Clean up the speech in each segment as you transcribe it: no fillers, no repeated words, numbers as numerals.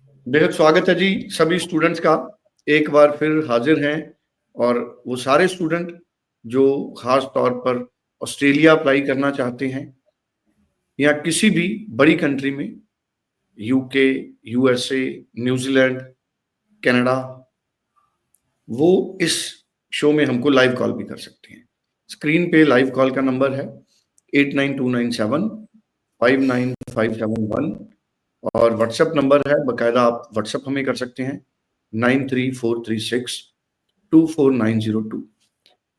बेहद स्वागत है जी सभी स्टूडेंट्स का। एक बार फिर हाजिर हैं और वो सारे स्टूडेंट जो खास तौर पर ऑस्ट्रेलिया अप्लाई करना चाहते हैं या किसी भी बड़ी कंट्री में, यूके, यूएसए, न्यूजीलैंड, कनाडा, वो इस शो में हमको लाइव कॉल भी कर सकते हैं। स्क्रीन पे लाइव कॉल का नंबर है 8929759571 और व्हाट्सएप नंबर है, बकायदा आप व्हाट्सएप हमें कर सकते हैं 9343624902।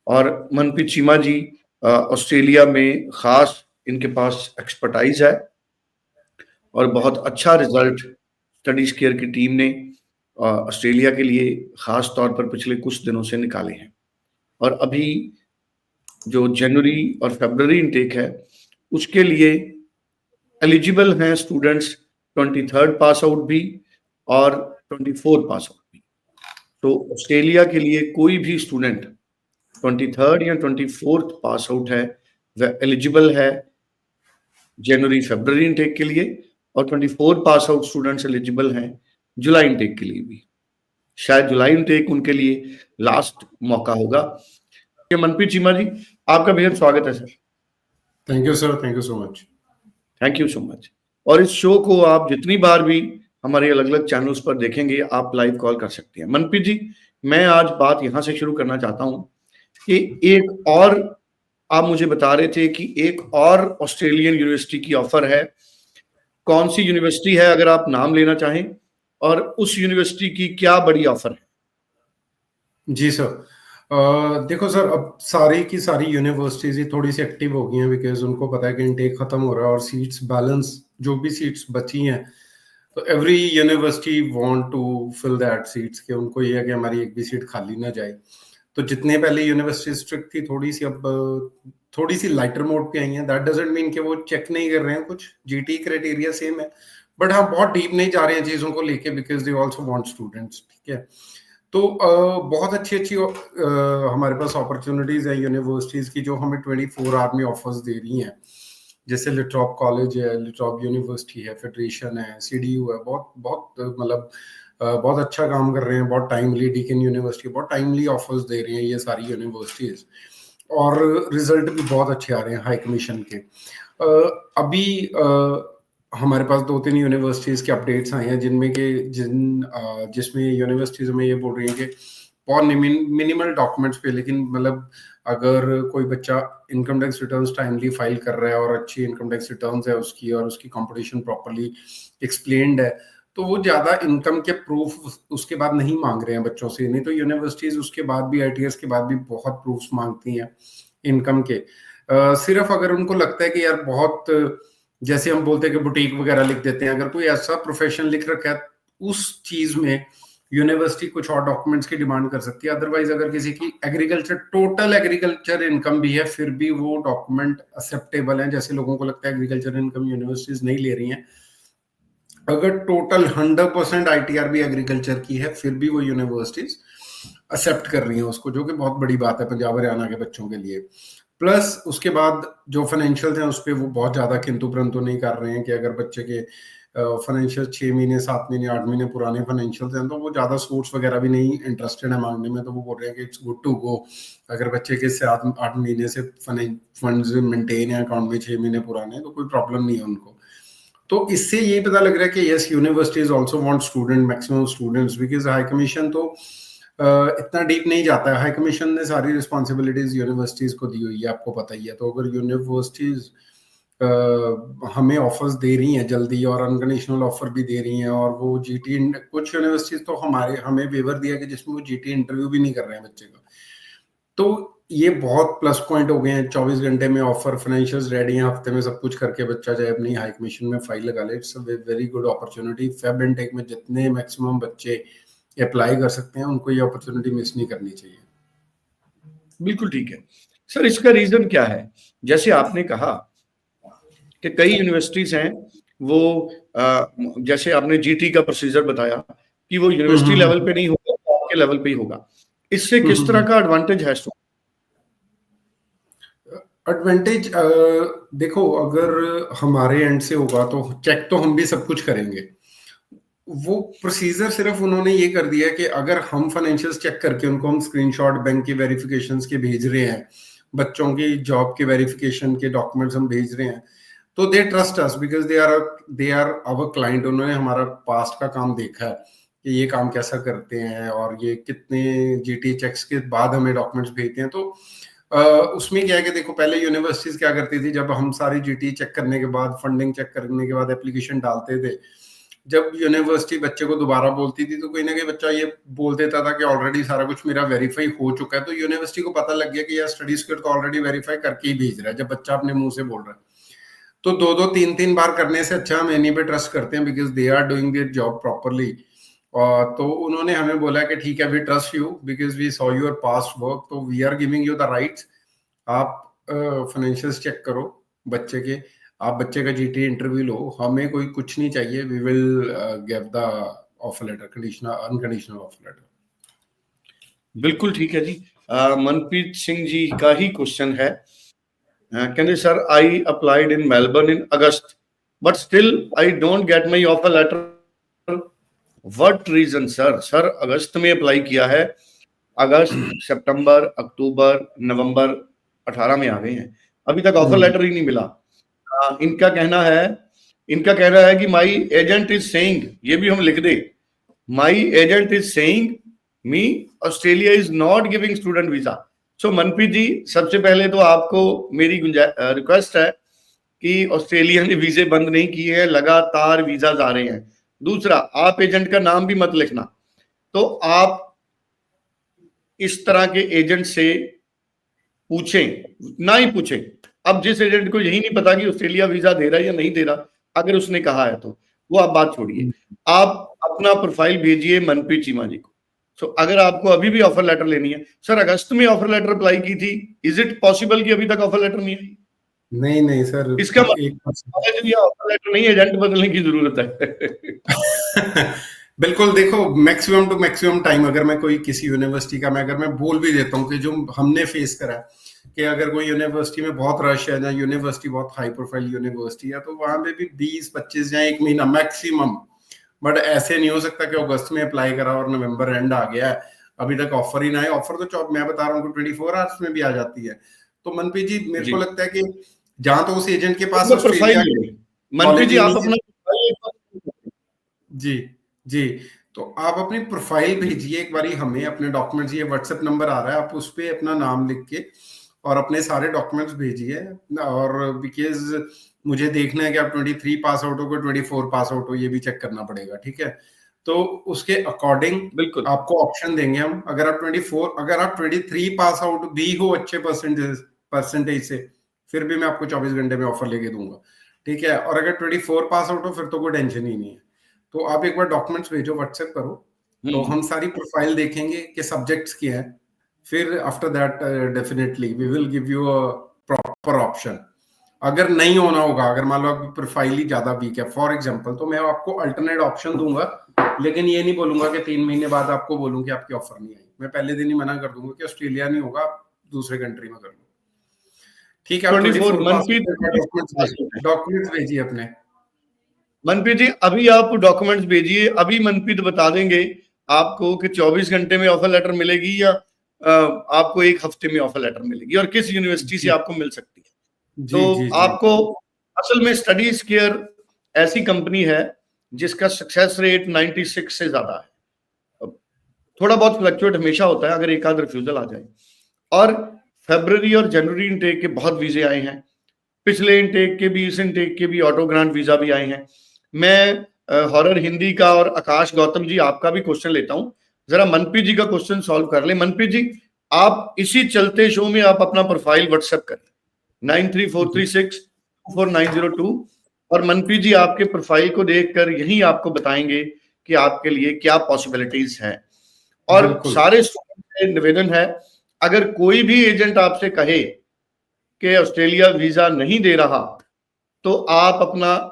और मनप्रीत चीमा जी ऑस्ट्रेलिया में खास इनके पास एक्सपर्टाइज है और बहुत अच्छा रिजल्ट स्टडीज केयर की टीम ने ऑस्ट्रेलिया के लिए खास तौर पर पिछले कुछ दिनों से निकाले हैं। और अभी जो जनवरी और फरवरी इनटेक है उसके लिए एलिजिबल हैं स्टूडेंट्स 23rd पास आउट भी और 24 पास आउट भी। तो ऑस्ट्रेलिया के लिए कोई भी स्टूडेंट 23rd या 24th पास आउट है वह एलिजिबल है जनवरी फरवरी इनटेक के लिए, और 24 पास आउट स्टूडेंट्स एलिजिबल हैं जुलाई इनटेक के लिए भी। शायद जुलाई इनटेक उनके लिए लास्ट मौका होगा। मनप्रीत चीमा जी, आपका बेहद स्वागत है sir. Thank you sir, thank you so much. Thank you so much. और इस शो को आप जितनी बार भी हमारे अलग अलग चैनल्स पर देखेंगे आप लाइव कॉल कर सकते हैं। मनप्रीत जी, मैं आज बात यहां से शुरू करना चाहता हूं कि एक और आप मुझे बता रहे थे कि एक और ऑस्ट्रेलियन यूनिवर्सिटी की ऑफर है। कौन सी यूनिवर्सिटी है, अगर आप नाम लेना चाहें, और उस यूनिवर्सिटी की क्या बड़ी ऑफर है? जी सर, देखो सर, अब सारी की सारी यूनिवर्सिटीज ही थोड़ी सी एक्टिव हो गई हैं बिकॉज उनको पता है कि इनटेक खत्म हो रहा है और सीट्स बैलेंस, जो भी सीट्स बची हैं, तो every university want to fill that seats, कि उनको ये है कि हमारी एक भी सीट खाली ना जाए। तो जितने पहले यूनिवर्सिटी स्ट्रिक्ट थी, थोड़ी सी अब थोड़ी सी लाइटर मोड पे आई हैं। दैट डजंट मीन कि वो चेक नहीं कर रहे हैं, कुछ जीटी क्राइटेरिया सेम है, बट हाँ बहुत डीप नहीं जा रहे हैं चीजों को लेके because they also want students. ठीक है, तो बहुत अच्छी अच्छी हमारे पास अपॉर्चुनिटीज है यूनिवर्सिटीज की जो हमें 24 आवर में ऑफर्स दे रही हैं। जैसे लिट्रॉप कॉलेज है, लिट्रॉप यूनिवर्सिटी है, फेडरेशन है, सीडीयू है, बहुत बहुत मतलब बहुत अच्छा काम कर रहे हैं, बहुत टाइमली। डीकन यूनिवर्सिटी बहुत टाइमली ऑफर्स दे रही हैं ये सारी यूनिवर्सिटीज, और रिजल्ट भी बहुत अच्छे आ रहे हैं हाई कमीशन के। अभी हमारे पास 2-3 यूनिवर्सिटीज के अपडेट्स आए हैं जिनमें के जिसमें यूनिवर्सिटीज में ये बोल रही हैं कि बहुत मिनिमल डॉक्यूमेंट्स पे, लेकिन मतलब अगर कोई बच्चा income tax returns timely file कर रहा है और अच्छी इनकम टैक्स रिटर्न्स है उसकी, और उसकी कंपटीशन प्रॉपर्ली एक्सप्लेन्ड है, तो वो ज्यादा इनकम के प्रूफ उसके बाद नहीं मांग रहे हैं बच्चों से। नहीं तो यूनिवर्सिटीज उसके बाद भी, आईटीएस के बाद भी बहुत प्रूफ्स मांगती हैं इनकम के। सिर्फ अगर उनको लगता है कि यार बहुत, जैसे हम बोलते हैं कि बुटीक वगैरह लिख देते हैं, अगर कोई ऐसा प्रोफेशन लिख रखा है उस चीज में यूनिवर्सिटी कुछ और डॉक्यूमेंट्स की डिमांड कर सकती है। अदरवाइज अगर किसी की एग्रीकल्चर, टोटल एग्रीकल्चर इनकम भी है, फिर भी वो डॉक्यूमेंट एक्सेप्टेबल है। जैसे लोगों को लगता है एग्रीकल्चर इनकम यूनिवर्सिटीज नहीं ले रही हैं, अगर टोटल 100% आईटीआर भी एग्रीकल्चर की है फिर भी वो यूनिवर्सिटीज एक्सेप्ट कर रही हैं उसको, जो कि बहुत बड़ी बात है पंजाब हरियाणा के बच्चों के लिए। प्लस उसके बाद जो फाइनेंशियल हैं उस पर वो बहुत ज्यादा किंतु परंतु नहीं कर रहे हैं कि अगर बच्चे के फाइनेंशियल 6 महीने 7 महीने 8 महीने पुराने फाइनेंशियल हैं तो वो ज्यादा सोर्स वगैरह भी नहीं इंटरेस्टेड है मांगने में, तो वो बोल रहे हैं कि इट्स गुड टू गो। अगर बच्चे के 7-8 महीने से फंड्स मेंटेन है अकाउंट में, 6 महीने पुराने, तो कोई प्रॉब्लम नहीं है उनको। तो इससे ये पता लग रहा है कि yes, universities also want student, maximum students, because high commission तो इतना डीप नहीं जाता है। हाई कमीशन ने सारी रिस्पॉन्सिबिलिटीज यूनिवर्सिटीज को दी हुई है, आपको पता ही है। तो अगर यूनिवर्सिटीज हमें ऑफर्स दे रही हैं जल्दी और अनकंडीशनल ऑफर भी दे रही हैं, और वो जीटी, कुछ यूनिवर्सिटीज तो हमें वेवर दिया कि जिसमें वो जीटी इंटरव्यू भी नहीं कर रहे हैं बच्चे का। तो ये बहुत प्लस पॉइंट हो गए हैं। 24 घंटे में ऑफर, फाइनेंशियल्स रेडी हैं, हफ्ते में सब कुछ करके बच्चा चाहे अपनी हाई कमीशन में फाइल लगा ले। It's a very good opportunity. Feb intake में जितने मैक्सिमम बच्चे अप्लाई कर सकते हैं उनको ये अपॉर्चुनिटी मिस नहीं करनी चाहिए। बिल्कुल ठीक है सर। इसका रीजन क्या है? जैसे आपने कहा कि कई यूनिवर्सिटीज हैं वो जैसे आपने जीटी का प्रोसीजर बताया कि वो यूनिवर्सिटी लेवल पे नहीं होगा, आपके लेवल पे ही होगा। इससे किस तरह का एडवांटेज है? एडवांटेज देखो, अगर हमारे एंड से होगा तो चेक तो हम भी सब कुछ करेंगे। वो प्रोसीजर सिर्फ उन्होंने ये कर दिया कि अगर हम फाइनेंशियल्स चेक करके उनको हम स्क्रीनशॉट बैंक की वेरिफिकेशंस के भेज रहे हैं, बच्चों की जॉब के वेरिफिकेशन के डॉक्यूमेंट्स हम भेज रहे हैं, तो they trust us because they are our client. उन्होंने हमारा पास्ट का काम देखा है कि ये काम कैसा करते हैं और ये कितने जीटी चेक्स के बाद हमें डॉक्यूमेंट्स भेजते हैं। तो उसमें क्या है कि देखो, पहले यूनिवर्सिटीज क्या करती थी, जब हम सारी जीटी चेक करने के बाद, फंडिंग चेक करने के बाद एप्लीकेशन डालते थे, जब यूनिवर्सिटी बच्चे को दोबारा बोलती थी तो कहीं ना कहीं बच्चा ये बोल देता था कि ऑलरेडी सारा कुछ मेरा वेरीफाई हो चुका है। तो यूनिवर्सिटी को पता लग गया कि यार स्टडी स्क्वायर तो ऑलरेडी वेरीफाई करके ही भेज रहा है, जब बच्चा अपने मुंह से बोल रहा है। तो दो दो तीन तीन बार करने से अच्छा हम इन्हीं पे ट्रस्ट करते हैं because they are doing their job properly. और तो उन्होंने हमें बोला कि ठीक है, we trust you because we saw your past work, तो we are giving you the rights. आप फाइनेंशियल्स चेक करो बच्चे के, आप बच्चे का जीटी इंटरव्यू लो, हमें कोई कुछ नहीं चाहिए, we will give the offer letter, conditional unconditional offer letter. बिल्कुल ठीक है जी। मनप्रीत सिंह जी का ही क्वेश्चन है, कहते sir I applied in Melbourne in August but still I don't get my offer letter, what reason sir? Sir अगस्त में अप्लाई किया है, अगस्त, सितंबर, अक्टूबर, नवंबर 18 में आ गए हैं, अभी तक ऑफर लेटर ही नहीं मिला। इनका कहना है कि माई एजेंट इज सेइंग, ये भी हम लिख दे, my agent is saying me Australia is not giving student visa. So Manpreet ji, सबसे पहले तो आपको मेरी रिक्वेस्ट है कि ऑस्ट्रेलिया ने वीजे बंद नहीं किए हैं, लगातार वीजा आ रहे हैं। दूसरा, आप एजेंट का नाम भी मत लिखना, तो आप इस तरह के एजेंट से पूछें, ना ही पूछें। अब जिस एजेंट को यही नहीं पता कि ऑस्ट्रेलिया वीजा दे रहा है या नहीं दे रहा, अगर उसने कहा है तो वो आप बात छोड़िए, आप अपना प्रोफाइल भेजिए मनप्रीत चीमा जी को। सो अगर आपको अभी भी ऑफर लेटर लेनी है, सर अगस्त में ऑफर लेटर अप्लाई की थी, इज इट पॉसिबल कि अभी तक ऑफर लेटर नहीं आई? नहीं सर, इसका मतलब ऑफर लेटर नहीं, एजेंट बदलने की जरूरत है। बिल्कुल, देखो मैक्सिमम टू मैक्सिमम टाइम अगर मैं कोई किसी यूनिवर्सिटी का अगर मैं बोल भी देता हूँ कि जो हमने फेस करा कि अगर कोई यूनिवर्सिटी में बहुत रश है, या यूनिवर्सिटी बहुत हाई प्रोफाइल यूनिवर्सिटी है, तो वहां पे भी 20-25 या 1 महीना मैक्सिमम, बट ऐसे नहीं हो सकता कि अगस्त में अप्लाई करा और नवंबर एंड आ गया है अभी तक ऑफर ही ना है। ऑफर तो मैं बता रहा हूँ 24 आवर्स में भी आ जाती है। तो मनप्रीत जी, मेरे को लगता है कि जहां तो उस एजेंट के पास ऑस्ट्रेलिया मनप्रीत जी आप अपना जी, तो आप अपनी प्रोफाइल भेजिए एक बारी हमें, अपने डॉक्यूमेंट्स, ये व्हाट्सएप नंबर आ रहा है, आप उस पर अपना नाम लिख के और अपने सारे डॉक्यूमेंट्स भेजिए। और बिकॉज मुझे देखना है कि आप 23 पास आउट हो को 24 पास आउट हो, ये भी चेक करना पड़ेगा, ठीक है? तो उसके अकॉर्डिंग बिल्कुल आपको ऑप्शन देंगे हम। अगर आप 23 पास आउट भी हो अच्छे परसेंटेज से, फिर भी मैं आपको 24 घंटे में ऑफर लेके दूंगा, ठीक है? और अगर 24 पास आउट हो, फिर तो कोई टेंशन ही नहीं है। तो आप एक बार डॉक्यूमेंट्स भेजो, व्हाट्सएप करो, तो हम सारी प्रोफाइल देखेंगे कि सब्जेक्ट्स क्या है, फिर after that definitely we will give you a proper option. अगर नहीं होना होगा, अगर मान लो आपकी प्रोफाइल ही ज्यादा वीक है फॉर एग्जांपल, तो मैं आपको अल्टरनेट ऑप्शन दूंगा, लेकिन ये नहीं बोलूंगा कि 3 महीने बाद आपको बोलूं कि आपकी ऑफर नहीं आई। मैं पहले दिन ही मना कर दूंगा कि ऑस्ट्रेलिया नहीं होगा, आप दूसरे कंट्री में कर लो, ठीक है? आप 24 डॉक्यूमेंट्स भेजिए अपने। मनप्रीत जी अभी आप डॉक्यूमेंट्स भेजिए, अभी मनप्रीत बता देंगे आपको कि 24 घंटे में ऑफर लेटर मिलेगी या आपको 1 हफ्ते में ऑफर लेटर मिलेगी और किस यूनिवर्सिटी से आपको मिल सकती है। तो आपको असल में स्टडी स्क्वायर ऐसी कंपनी है जिसका सक्सेस रेट 96 से ज्यादा है। थोड़ा बहुत फ्लक्चुएट हमेशा होता है अगर एक आध रिफ्यूजल आ जाए। और फरवरी और जनवरी इनटेक के बहुत वीजे आए हैं, पिछले इनटेक के भी, इस इनटेक के भी ऑटो ग्रांट वीजा भी आए हैं। मैं हॉरर हिंदी का और आकाश गौतम जी आपका भी क्वेश्चन लेता हूं, जरा मनप्रीत जी का क्वेश्चन सॉल्व कर ले। मनप्रीत जी आप इसी चलते शो में आप अपना प्रोफाइल व्हाट्सएप करें 9343624902 और मनप्रीत जी आपके प्रोफाइल को देखकर यही आपको बताएंगे कि आपके लिए क्या पॉसिबिलिटीज हैं। और सारे स्टूडेंट से निवेदन है, अगर कोई भी एजेंट आपसे कहे कि ऑस्ट्रेलिया वीजा नहीं दे रहा, तो आप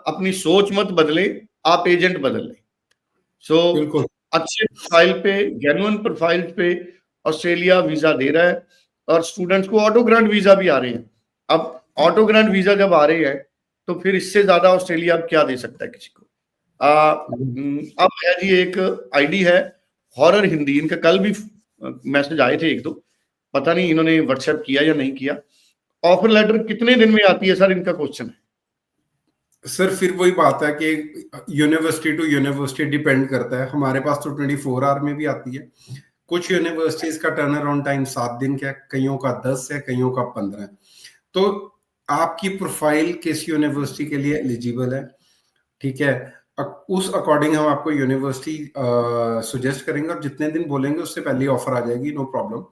अपनी सोच मत बदलें, आप एजेंट बदल लें। सो अच्छे प्रोफाइल पे, जेन्युइन प्रोफाइल पे ऑस्ट्रेलिया वीजा दे रहा है और स्टूडेंट्स को ऑटो ग्रांट वीजा भी आ रहे हैं। अब ऑटो ग्रांट वीजा जब आ रहे हैं तो फिर इससे ज्यादा ऑस्ट्रेलिया अब क्या दे सकता है किसी को? अब है जी एक आईडी है हॉरर हिंदी, इनका कल भी मैसेज आए थे एक दो, पता नहीं इन्होंने व्हाट्सएप किया या नहीं किया। ऑफर लेटर कितने दिन में आती है सर, इनका क्वेश्चन है। सर फिर वही बात है कि यूनिवर्सिटी टू यूनिवर्सिटी डिपेंड करता है। हमारे पास तो 24 आवर में भी आती है। कुछ यूनिवर्सिटीज का टर्न अराउंड टाइम 7 दिन का है, कईयों का 10 है, कईयों का 15 है। तो आपकी प्रोफाइल किस यूनिवर्सिटी के लिए एलिजिबल है, ठीक है, उस अकॉर्डिंग हम आपको यूनिवर्सिटी सजेस्ट करेंगे, और जितने दिन बोलेंगे उससे पहले ऑफर आ जाएगी, नो प्रॉब्लम।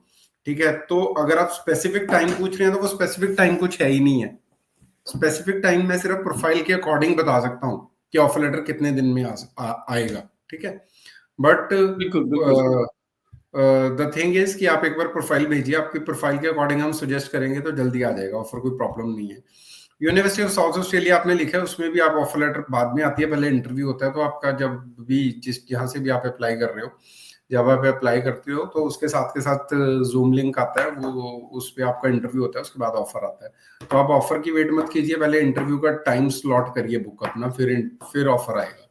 ठीक है, तो अगर आप स्पेसिफिक टाइम पूछ रहे हैं तो वो स्पेसिफिक टाइम कुछ है ही नहीं है। स्पेसिफिक टाइम मैं सिर्फ प्रोफाइल के अकॉर्डिंग बता सकता हूँ कि ऑफर लेटर कितने दिन में आएगा, ठीक है। बट बिल्कुल बिल्कुल द थिंग इज कि आप एक बार प्रोफाइल भेजिए, आपकी प्रोफाइल के अकॉर्डिंग हम सजेस्ट करेंगे तो जल्दी आ जाएगा ऑफर, कोई प्रॉब्लम नहीं है। यूनिवर्सिटी ऑफ साउथ ऑस्ट्रेलिया आपने लिखा है, उसमें भी आप ऑफर लेटर बाद में आती है, पहले इंटरव्यू होता है। तो आपका जब भी जहाँ से भी आप अप्लाई कर रहे हो, जब आप अप्लाई करते हो तो उसके साथ के साथ जूम लिंक आता है, वो उस पर आपका इंटरव्यू होता है, उसके बाद ऑफर आता है। तो आप ऑफर की वेट मत कीजिए, पहले इंटरव्यू का टाइम स्लॉट करिए बुक अपना, फिर ऑफर आएगा,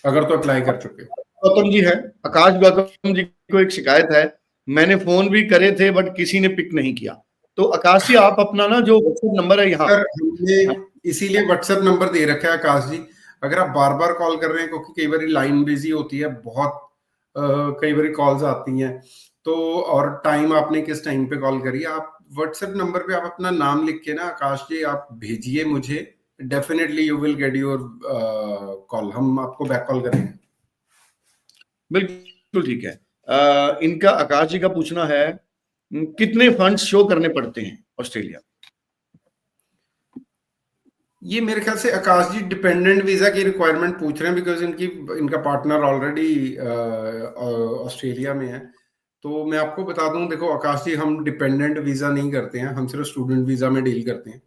अगर तो अप्लाई कर चुके हो। गौतम जी है, आकाश गौतम जी को एक शिकायत है, मैंने फोन भी करे थे बट किसी ने पिक नहीं किया। तो आकाश जी आप अपना ना जो व्हाट्सएप नंबर है यहाँ, सर हमने इसीलिए व्हाट्सएप नंबर दे रखा है आकाश जी। अगर आप बार बार कॉल कर रहे हैं, क्योंकि कई बार लाइन बिजी होती है बहुत, कई बार कॉल्स आती हैं, तो और टाइम आपने किस टाइम पे कॉल करी, आप व्हाट्सएप नंबर पे आप अपना नाम लिख के ना आकाश जी आप भेजिए मुझे, definitely you will get your call, हम आपको बैक कॉल करेंगे। बिल्कुल ठीक है। इनका आकाश जी का पूछना है कितने फंड्स शो करने पड़ते हैं ऑस्ट्रेलिया? ये मेरे ख्याल से आकाश जी डिपेंडेंट वीजा की रिक्वायरमेंट पूछ रहे हैं, बिकॉज इनका पार्टनर ऑलरेडी ऑस्ट्रेलिया में है। तो मैं आपको बता दूं, देखो आकाश जी, हम डिपेंडेंट वीजा नहीं करते हैं, हम सिर्फ स्टूडेंट वीजा में डील करते हैं।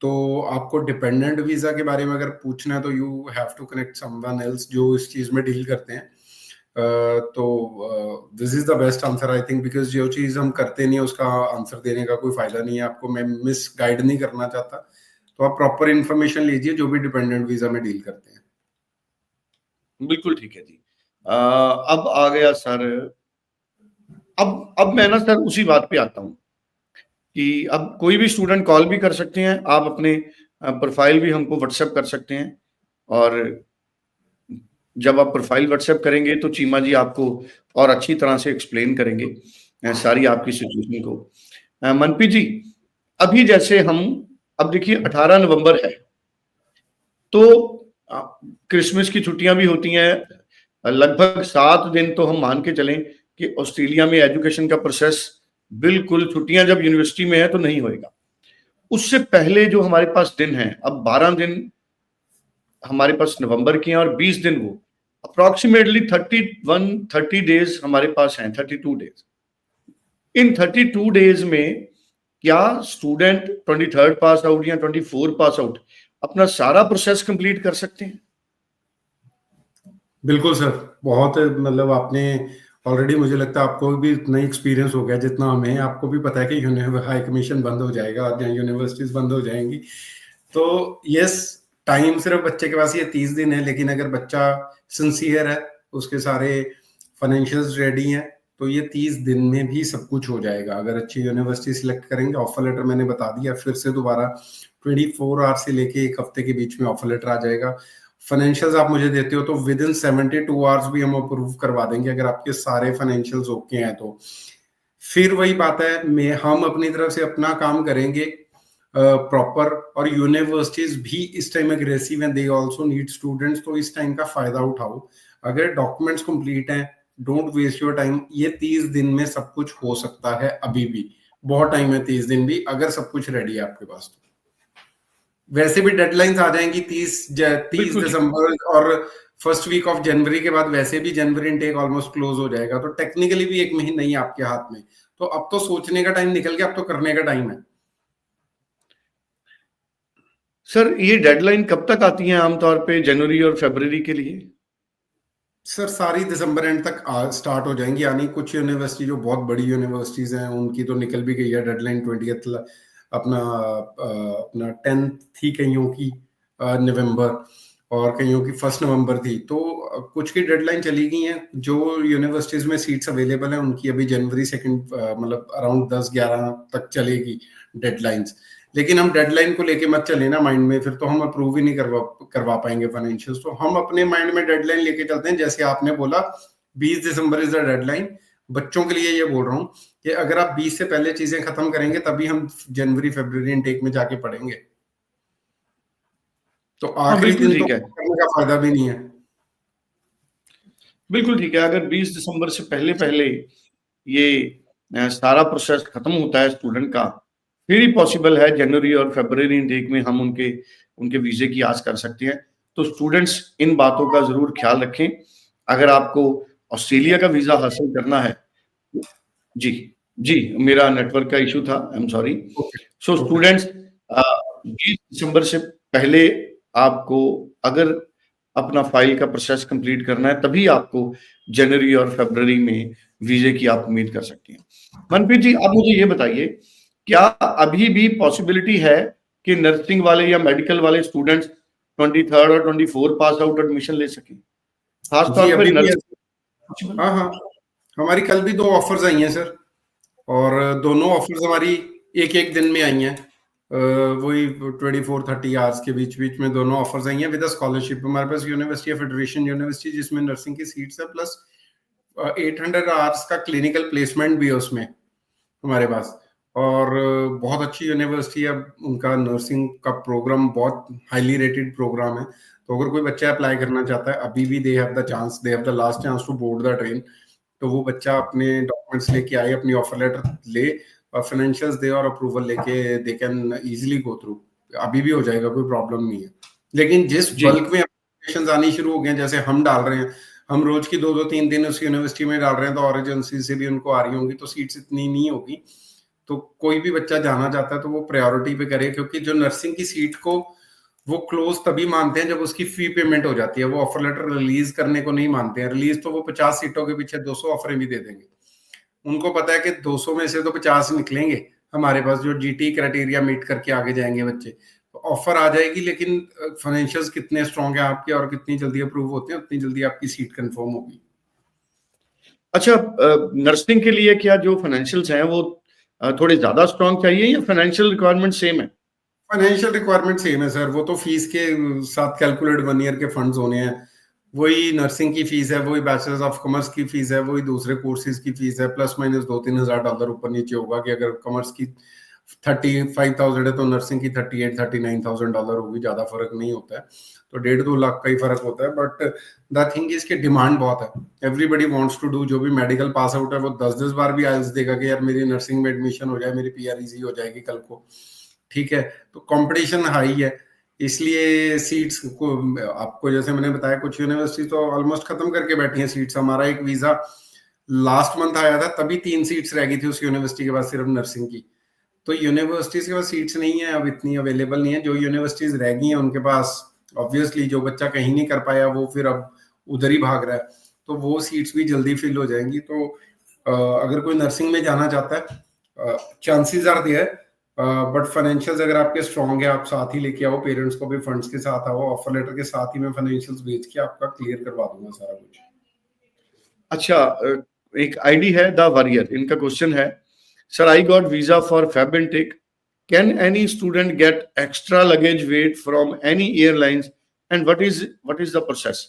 तो आपको डिपेंडेंट वीजा के बारे में अगर पूछना है तो you have to connect someone else जो इस चीज में डील करते हैं। तो this is the best answer I think, because जो चीज हम करते नहीं है उसका आंसर देने का कोई फायदा नहीं है, आपको मैं मिस गाइड नहीं करना चाहता। तो आप प्रॉपर इंफॉर्मेशन लीजिए जो भी डिपेंडेंट वीजा में डील करते हैं। बिल्कुल ठीक है जी। अब आ गया सर, अब मैं ना सर उसी बात पे आता हूँ कि अब कोई भी स्टूडेंट कॉल भी कर सकते हैं, आप अपने प्रोफाइल भी हमको व्हाट्सएप कर सकते हैं, और जब आप प्रोफाइल व्हाट्सएप करेंगे तो चीमा जी आपको और अच्छी तरह से एक्सप्लेन करेंगे सारी आपकी सिचुएशन को। मनप्रीत जी, अभी जैसे हम, अब देखिए 18 नवंबर है, तो क्रिसमस की छुट्टियां भी होती हैं, लगभग 7 दिन तो हम मान के चलें कि ऑस्ट्रेलिया में एजुकेशन का प्रोसेस बिल्कुल, छुट्टियां जब यूनिवर्सिटी में है तो नहीं होएगा। उससे पहले जो हमारे पास दिन है, अब 12 दिन हमारे पास नवंबर के हैं और 20 दिन वो, अप्रोक्सीमेटली 30 डेज हमारे पास हैं, 32 डेज। इन 32 डेज में क्या स्टूडेंट 23rd पास आउट या 24 पास आउट अपना सारा प्रोसेस कंप्लीट कर सकते हैं? बिल्कुल सर, बहुत मतलब आपने ऑलरेडी, मुझे लगता है आपको भी इतना ही एक्सपीरियंस हो गया जितना हमें, आपको भी पता है कि हाई कमीशन बंद हो जाएगा और यूनिवर्सिटीज बंद हो जाएंगी। तो यस, टाइम सिर्फ बच्चे के पास ये 30 दिन है, लेकिन अगर बच्चा सिंसियर है, उसके सारे फाइनेंशियल्स रेडी हैं, तो ये 30 दिन में भी सब कुछ हो जाएगा। अगर अच्छी यूनिवर्सिटी सिलेक्ट करेंगे, ऑफर लेटर मैंने बता दिया, फिर से दोबारा 24 आवर से लेके एक हफ्ते के बीच में ऑफर लेटर आ जाएगा। फाइनेंशियल्स आप मुझे देते हो तो विद इन 72 आवर्स भी हम अप्रूव करवा देंगे, अगर आपके सारे फाइनेंशियल्स ओके हैं तो। फिर वही बात है, हम अपनी तरफ से अपना काम करेंगे प्रॉपर, और यूनिवर्सिटीज भी इस टाइम एग्रेसिव हैं, दे आल्सो नीड स्टूडेंट्स, तो इस टाइम का फायदा उठाओ। अगर डॉक्यूमेंट्स कंप्लीट हैं, डोंट वेस्ट योर टाइम, ये 30 दिन में सब कुछ हो सकता है, अभी भी बहुत टाइम है 30 दिन भी, अगर सब कुछ रेडी है आपके पास तो। वैसे भी डेडलाइंस आ जाएंगी 30 दिसंबर और फर्स्ट वीक ऑफ जनवरी के बाद, वैसे भी जनवरी इनटेक ऑलमोस्ट क्लोज हो जाएगा, तो टेक्निकली भी एक महीना ही आपके हाथ में। तो अब तो सोचने का टाइम निकल गया, अब तो करने का टाइम है। सर ये डेडलाइन कब तक आती है आमतौर पे जनवरी और फरवरी के लिए? सर सारी दिसंबर एंड तक स्टार्ट हो जाएंगी, यानी कुछ यूनिवर्सिटी जो बहुत बड़ी यूनिवर्सिटीज हैं उनकी तो निकल भी गई है डेडलाइन 20th, अपना 10th थी कईयों की नवंबर, और कईयों की 1 नवंबर थी। तो कुछ की डेडलाइन चली गई हैं। जो यूनिवर्सिटीज में सीट्स अवेलेबल हैं उनकी अभी जनवरी 2 मतलब अराउंड 10-11 तक चलेगी डेडलाइंस। लेकिन हम डेडलाइन को लेके मत चले ना माइंड में, फिर तो हम अप्रूव ही नहीं करवा पाएंगे फाइनेंशियल्स। तो हम अपने माइंड में डेडलाइन लेके चलते हैं, जैसे आपने बोला 20 दिसंबर इज द डेडलाइन। बच्चों के लिए ये बोल रहा हूँ कि अगर आप 20 से पहले चीजें खत्म करेंगे तभी हम जनवरी फरवरी इनटेक में जाके पढ़ेंगे। तो हाँ आखिरी बिल्कुल दिन तो ठीक है, करने का फायदा भी नहीं है। बिल्कुल ठीक है। अगर 20 दिसंबर से पहले पहले ये सारा प्रोसेस खत्म होता है स्टूडेंट का, फिर ही पॉसिबल है जनवरी और फरवरी इनटेक में हम उनके उनके वीजे की आस कर सकते हैं। तो स्टूडेंट्स इन बातों का जरूर ख्याल रखें। अगर आपको ऑस्ट्रेलिया का वीजा हासिल करना है, जी जी, मेरा नेटवर्क का इशू था, I am sorry. Okay so okay students, 20 दिसंबर से पहले आपको अगर अपना फाइल का प्रोसेस कंप्लीट करना है, तभी आपको जनवरी और फरवरी में वीजे की आप उम्मीद कर सकते हैं। मनप्रीत जी, आप मुझे ये बताइए, क्या अभी भी पॉसिबिलिटी है कि नर्सिंग वाले या मेडिकल वाले स्टूडेंट्स 23 और 24 पास आउट एडमिशन ले सकें, जी, खासतौर पर अभी भी नर्सिंग? हाँ हाँ, हमारी कल भी 2 ऑफर्स आई हैं सर। और दोनों ऑफर्स हमारी एक एक दिन में आई हैं। वही 24-30 आवर्स के बीच बीच में दोनों ऑफर्स आई हैं विद स्कॉलरशिप। हमारे पास यूनिवर्सिटी ऑफ फेडरेशन यूनिवर्सिटी जिसमें नर्सिंग की सीट्स है, प्लस 800 आवर्स का क्लिनिकल प्लेसमेंट भी है उसमें हमारे पास। और बहुत अच्छी यूनिवर्सिटी है, उनका नर्सिंग का प्रोग्राम बहुत हाईली रेटेड प्रोग्राम है। तो अगर कोई बच्चा अप्लाई करना चाहता है, अभी भी they have the chance, they have the last chance to board the train. तो वो बच्चा अपने डॉक्यूमेंट्स लेके आए, अपनी ऑफर लेटर ले और फाइनेंशियल्स दे और अप्रूवल लेके they can easily go through. अभी भी हो जाएगा, कोई प्रॉब्लम नहीं है। लेकिन जिस जी बल्क में एप्लीकेशंस आनी शुरू हो गए हैं, जैसे हम डाल रहे हैं, हम रोज की 2-2 3 दिन उस यूनिवर्सिटी में डाल रहे हैं, तो और एजेंसी से भी उनको आ रही होंगी, तो सीट्स इतनी नहीं होगी। तो कोई भी बच्चा जाना चाहता है तो वो प्रायोरिटी पे करे, क्योंकि जो नर्सिंग की सीट को वो क्लोज तभी मानते हैं जब उसकी फी पेमेंट हो जाती है। वो ऑफर लेटर रिलीज करने को नहीं मानते हैं। रिलीज तो वो 50 सीटों के पीछे 200 ऑफरें भी दे देंगे। उनको पता है कि 200 में से तो 50 निकलेंगे हमारे पास, जो जीटी क्राइटेरिया मीट करके आगे जाएंगे बच्चे। तो ऑफर आ जाएगी, लेकिन फाइनेंशियल्स कितने स्ट्रॉन्ग है आपके और कितनी जल्दी अप्रूव होते हैं, उतनी जल्दी आपकी सीट कंफर्म होगी। अच्छा, नर्सिंग के लिए क्या जो फाइनेंशियल्स हैं वो थोड़े ज्यादा स्ट्रांग चाहिए या फाइनेंशियल रिक्वायरमेंट सेम है? फाइनेंशियल रिक्वायरमेंट सेम है सर। वो तो फीस के साथ कैलकुलेट 1 ईयर के फंड्स होने हैं। वही नर्सिंग की फीस है, वही बैचलर्स ऑफ कॉमर्स की फीस है, वही दूसरे कोर्सेज की फीस है। प्लस माइनस $2-3 हज़ार ऊपर नीचे होगा कि अगर कॉमर्स की 35,000 है तो नर्सिंग की 38-39,000 होगी। ज्यादा फर्क नहीं होता है। तो 1.5-2 लाख का ही फर्क होता है। बट द थिंग इज की डिमांड बहुत है। Everybody wants to do. जो भी मेडिकल पास आउट है वो 10-10 बार भी आइल्स देगा कि यार मेरी नर्सिंग में एडमिशन हो जाए, मेरी पीआर इजी हो जाएगी कल को। ठीक है, तो कंपटीशन हाई है, इसलिए सीट्स को आपको जैसे मैंने बताया, कुछ यूनिवर्सिटी तो ऑलमोस्ट खत्म करके बैठी हैं सीट्स। हमारा एक वीजा लास्ट मंथ आया था, तभी 3 सीट्स रह गई थी उस यूनिवर्सिटी के पास सिर्फ नर्सिंग की। तो यूनिवर्सिटीज के पास सीट्स नहीं है अब, इतनी अवेलेबल नहीं है। जो यूनिवर्सिटीज रह गई हैं उनके पास ऑब्वियसली जो बच्चा कहीं नहीं कर पाया वो फिर अब उधर ही भाग रहा है, तो वो सीट्स भी जल्दी फिल हो जाएंगी। तो अगर कोई नर्सिंग में जाना चाहता है, chances are there. But financials अगर आपके स्ट्रॉन्ग है, आप साथ ही लेके आओ, पेरेंट्स को भी फंड्स के साथ आओ, ऑफर लेटर के साथ ही मैं फाइनेंशियल्स भेज के आपका क्लियर करवा दूंगा सारा कुछ। अच्छा, एक आईडी है द वॉरियर, इनका क्वेश्चन है, sir I got visa for Feb intake, can any student get extra luggage weight from any airlines and what is the process?